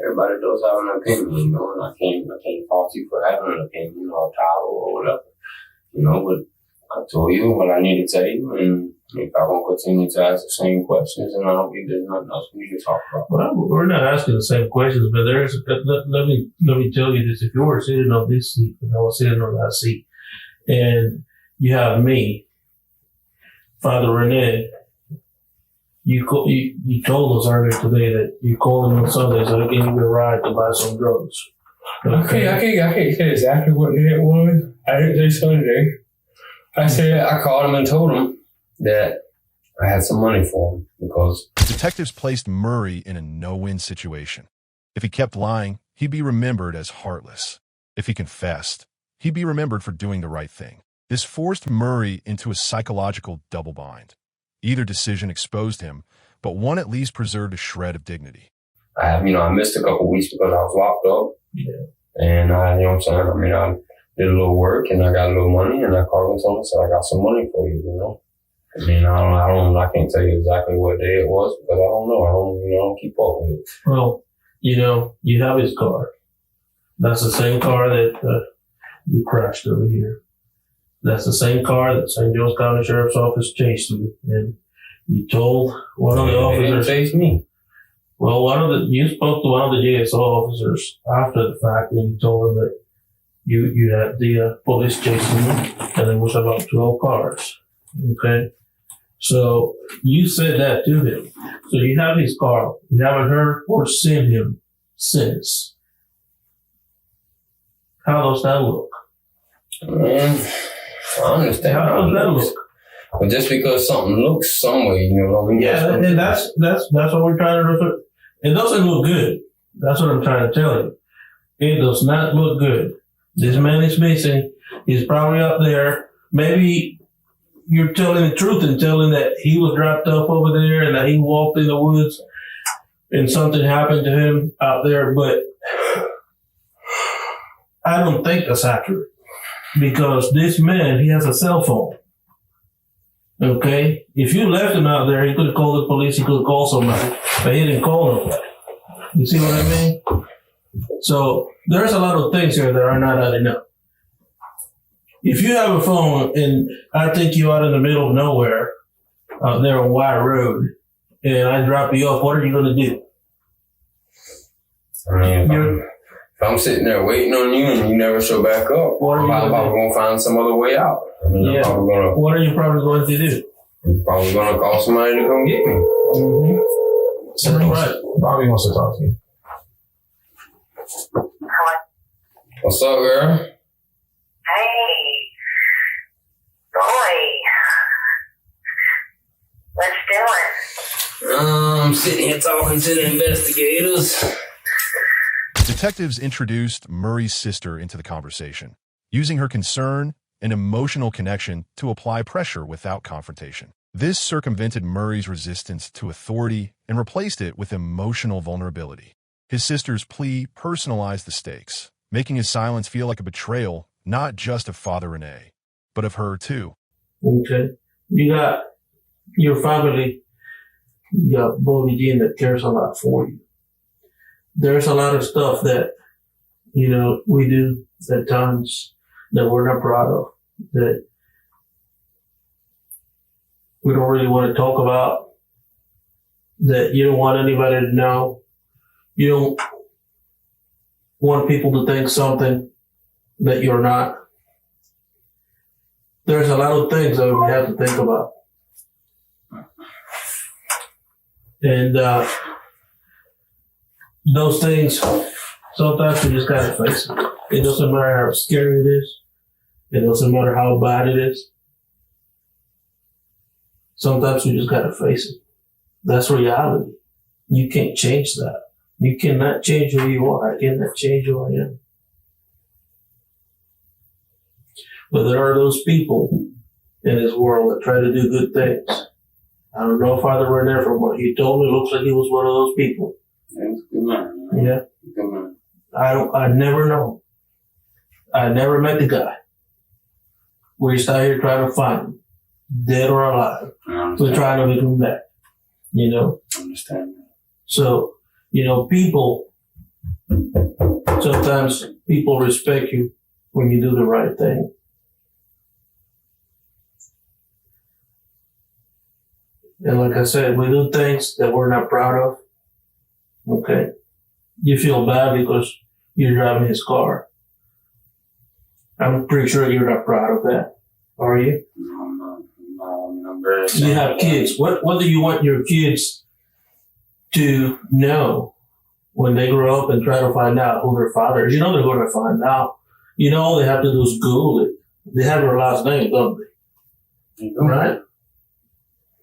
Everybody does have an opinion, you know, and I can't fault you for having an opinion or a title or whatever, you know, but I told you what I need to tell you, and if I won't continue to ask the same questions, then I don't think there's nothing else we need to talk about. Well, we're not asking the same questions, but let me tell you this. If you were sitting on this seat and I was sitting on that seat, and you have me, Father Rene, you told us earlier today that you called him on Sunday so he can give you a ride to buy some drugs. Okay, I can't say exactly what day it was. I didn't say Sunday. I called him and told him that I had some money for him because Detectives placed Murray in a no-win situation. If he kept lying, he'd be remembered as heartless. If he confessed, he'd be remembered for doing the right thing. This forced Murray into a psychological double bind. Either decision exposed him, but one at least preserved a shred of dignity. I missed a couple weeks because I was locked up. Yeah. And I did a little work and I got a little money and I called him and told him, I got some money for you, you know. I mean, I can't tell you exactly what day it was because I don't know. I don't keep up with it. Well, you know, you have his car. That's the same car that you crashed over here. That's the same car that St. Joe's County Sheriff's Office chased you. And you told one of the officers. They didn't chase me. Well, you spoke to one of the JSO officers after the fact, and you told them that you had the police chasing you, and it was about 12 cars. Okay, so you said that to him. So you have his car. We haven't heard or seen him since. How does that look? I understand. How does that look? But just because something looks some way, you know what I mean? Yeah, and that's what we're trying to do. It doesn't look good. That's what I'm trying to tell you. It does not look good. This man is missing. He's probably up there. Maybe you're telling the truth and telling that he was dropped off over there and that he walked in the woods and something happened to him out there. But I don't think that's accurate because this man, he has a cell phone. Okay? If you left him out there, he could have called the police, he could have called somebody, but he didn't call nobody. You see what I mean? So there's a lot of things here that are not adding up. If you have a phone and I take you out in the middle of nowhere, out there on White Road, and I drop you off, what are you going to do? I mean, if I'm sitting there waiting on you and you never show back up, I'm probably going to find some other way out. I mean, yeah. What are you probably going to do? I'm probably going to call somebody to come get me. Mm-hmm. So, right. Bobby wants to talk to you. What's up, girl? Hey, boy, let's do it. I'm sitting here talking to the investigators. Detectives introduced Murray's sister into the conversation, using her concern and emotional connection to apply pressure without confrontation. This circumvented Murray's resistance to authority and replaced it with emotional vulnerability. His sister's plea personalized the stakes, making his silence feel like a betrayal not just of Father Rene, but of her too. Okay. You got your family, you got Bodie Jean that cares a lot for you. There's a lot of stuff that, we do at times that we're not proud of, that we don't really want to talk about, that you don't want anybody to know. You don't want people to think something that you're not. there's a lot of things that we have to think about. And those things, sometimes you just gotta face it. It doesn't matter how scary it is. It doesn't matter how bad it is. Sometimes you just gotta face it. That's reality. You can't change that. You cannot change who you are. I cannot change who I am. But there are those people in this world that try to do good things. I don't know if Father Rene, from what he told me, looks like he was one of those people. Yeah, it's a good man. Yeah. Good man. I never know. I never met the guy. We're just out here trying to find him, dead or alive. We're trying to make him back. You know? I understand. So, you know, sometimes people respect you when you do the right thing. And like I said, we do things that we're not proud of. Okay. You feel bad because you're driving his car. I'm pretty sure you're not proud of that. Are you? No, I'm very You have kids. What do you want your kids to know when they grow up and try to find out who their father is? You know they're going to find out. You know all they have to do is Google it. They have their last name, don't they? Right?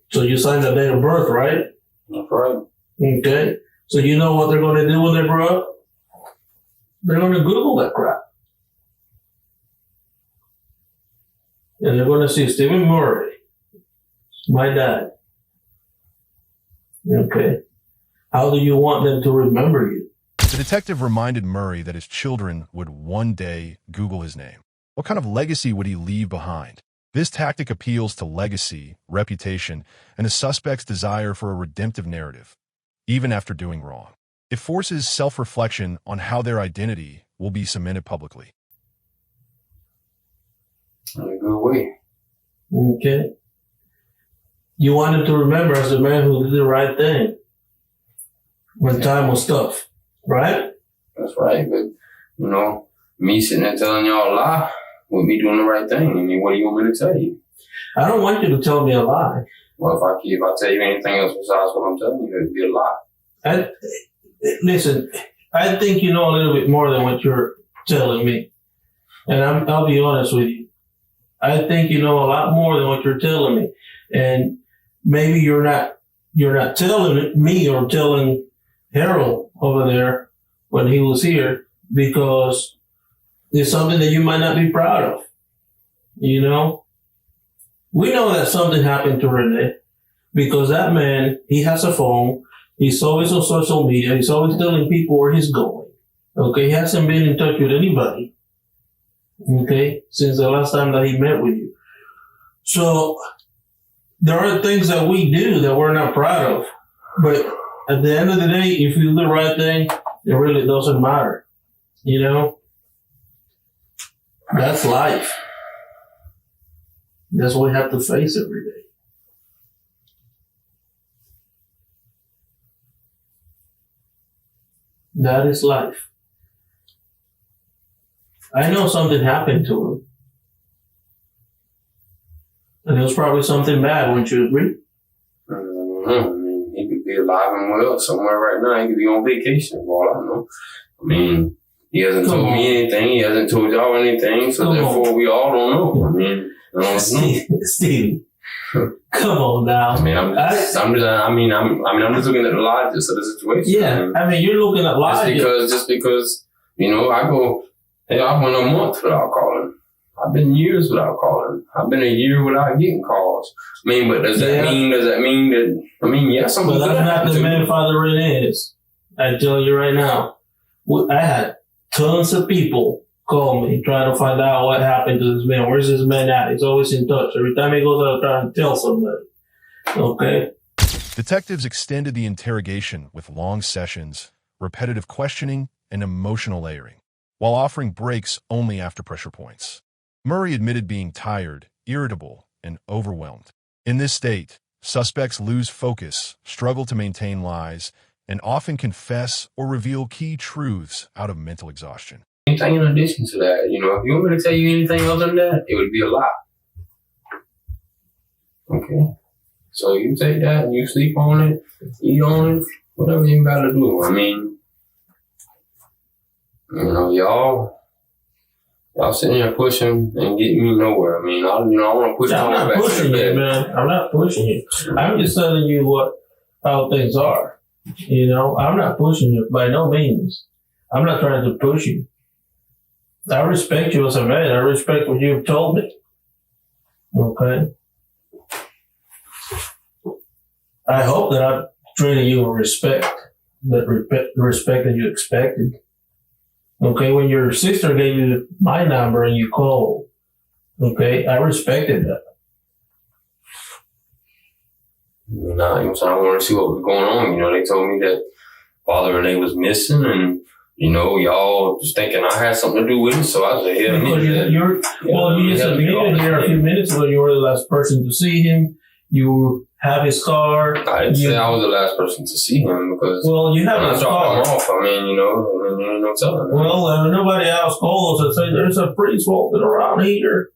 So you sign the date of birth, right? That's right. Okay. So you know what they're going to do when they grow up? They're going to Google that crap. And they're going to see Stephen Murray, my dad. Okay. How do you want them to remember you? The detective reminded Murray that his children would one day Google his name. What kind of legacy would he leave behind? This tactic appeals to legacy, reputation, and a suspect's desire for a redemptive narrative, even after doing wrong. It forces self-reflection on how their identity will be cemented publicly. In a good way. Okay. You want him to remember as the man who did the right thing when time was tough, right? That's right. But, you know, me sitting there telling y'all a lie with me doing the right thing. I mean, what do you want me to tell you? I don't want you to tell me a lie. Well, if I tell you anything else besides what I'm telling you, it'd be a lie. Listen, I think you know a little bit more than what you're telling me. And I'll be honest with you. I think you know a lot more than what you're telling me. And maybe you're not telling me or telling Harold over there when he was here because it's something that you might not be proud of. You know? We know that something happened to Rene because that man, he has a phone. He's always on social media. He's always telling people where he's going. Okay? He hasn't been in touch with anybody. Okay? Since the last time that he met with you. So, there are things that we do that we're not proud of. But at the end of the day, if you do the right thing, it really doesn't matter. You know? That's life. That's what we have to face every day. That is life. I know something happened to him. And it was probably something bad, wouldn't you agree? I mean, he could be alive and well somewhere right now. He could be on vacation, for all I know. I mean, he hasn't told me anything. He hasn't told y'all anything. So therefore, we all don't know. I mean, Steve, come on now. I mean, I'm just looking at the logic of the situation. Yeah, I mean, you're looking at logic. Just because, you know, I went a month without calling. I've been years without calling. I've been a year without getting calls. I mean, but does that mean that, I mean, yes, something But that's not the man Father Rene is. I tell you right now. I had tons of people call me trying to find out what happened to this man. Where's this man at? He's always in touch. Every time he goes out trying to tell somebody. Okay? Detectives extended the interrogation with long sessions, repetitive questioning, and emotional layering, while offering breaks only after pressure points. Murray admitted being tired, irritable, and overwhelmed. In this state, suspects lose focus, struggle to maintain lies, and often confess or reveal key truths out of mental exhaustion. Anything in addition to that, you know, if you want me to tell you anything other than that, it would be a lie. Okay. So you take that and you sleep on it, eat on it, whatever you gotta do. I mean, you know, y'all sitting here pushing and getting me nowhere. I mean, I want to push I'm not back pushing to the you, bed. man. I'm not pushing you. I'm just telling you how things are. You know, I'm not pushing you by no means. I'm not trying to push you. I respect you as a man. I respect what you've told me. Okay? I hope that I'm treating you with respect, the respect that you expected. Okay, when your sister gave you my number and you called, okay, I respected that. Nah, you know what I'm saying? I wanted to see what was going on. You know, they told me that Father Renee was missing, and you know, y'all just thinking I had something to do with it. So I said, "Yeah, you just admitted here a few minutes ago you were the last person to see him. You have his car. I didn't say I was the last person to see him because You have when I his dropped car. him off, I mean, you know, there ain't no telling. Nobody else called us and said there's a priest walking around here.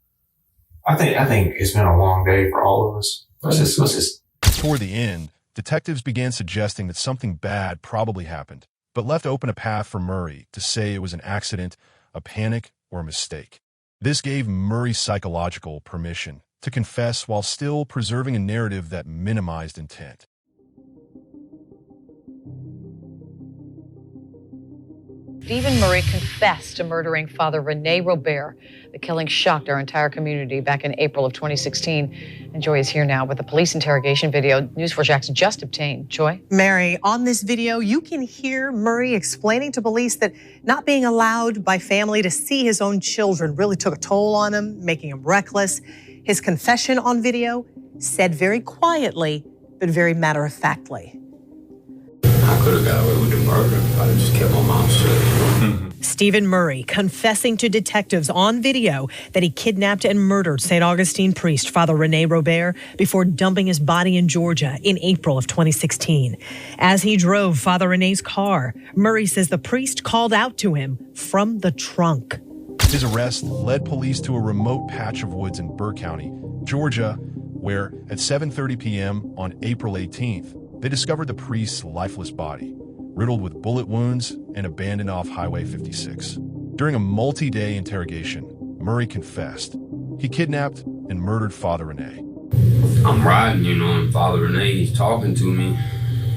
I think it's been a long day for all of us. Let's just Toward the end, detectives began suggesting that something bad probably happened, but left open a path for Murray to say it was an accident, a panic, or a mistake. This gave Murray psychological permission to confess while still preserving a narrative that minimized intent. Stephen Murray confessed to murdering Father Rene Robert. The killing shocked our entire community back in April of 2016. And Joy is here now with the police interrogation video News4Jax just obtained. Joy? Mary, on this video, you can hear Murray explaining to police that not being allowed by family to see his own children really took a toll on him, making him reckless. His confession on video said very quietly, but very matter-of-factly. I could have got away with the murder if I just kept my mouth shut. Stephen Murray confessing to detectives on video that he kidnapped and murdered St. Augustine priest Father Rene Robert before dumping his body in Georgia in April of 2016. As he drove Father Rene's car, Murray says the priest called out to him from the trunk. His arrest led police to a remote patch of woods in Burr County, Georgia, where at 7:30 p.m. on April 18th, they discovered the priest's lifeless body, riddled with bullet wounds and abandoned off Highway 56. During a multi-day interrogation, Murray confessed. He kidnapped and murdered Father Rene. I'm riding, you know, and Father Rene, he's talking to me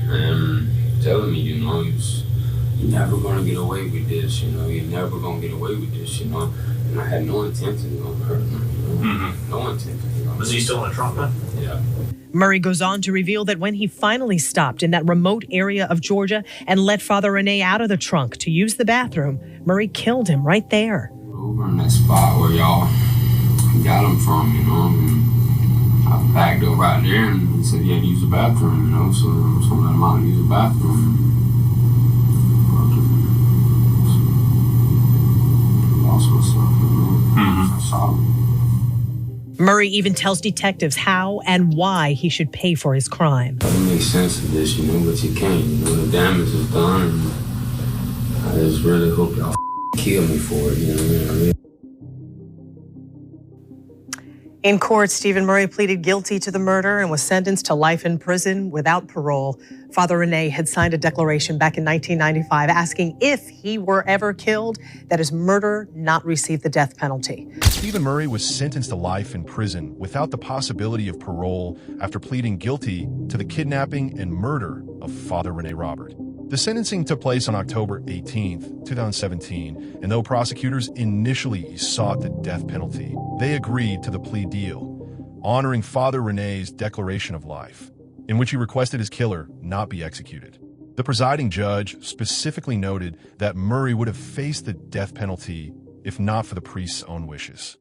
and telling me, you know, you're never going to get away with this, you know, you're never going to get away with this, you know. And I had no intention of hurting him, you know, no intention. Was he still in the trunk then? Yeah. Murray goes on to reveal that when he finally stopped in that remote area of Georgia and let Father Rene out of the trunk to use the bathroom, Murray killed him right there. Over in that spot where y'all got him from, you know, and I backed up right there and he said he had to use the bathroom, you know, so I let him out to use the bathroom. Lost myself, you know. I saw him. Murray even tells detectives how and why he should pay for his crime. I don't make sense of this, you know, but you can't. You know, the damage is done, and I just really hope y'all kill me for it, you know what I mean? In court, Stephen Murray pleaded guilty to the murder and was sentenced to life in prison without parole. Father Rene had signed a declaration back in 1995 asking if he were ever killed, that his murder not receive the death penalty. Stephen Murray was sentenced to life in prison without the possibility of parole after pleading guilty to the kidnapping and murder of Father Rene Robert. The sentencing took place on October 18, 2017, and though prosecutors initially sought the death penalty, they agreed to the plea deal, honoring Father Rene's declaration of life, in which he requested his killer not be executed. The presiding judge specifically noted that Murray would have faced the death penalty if not for the priest's own wishes.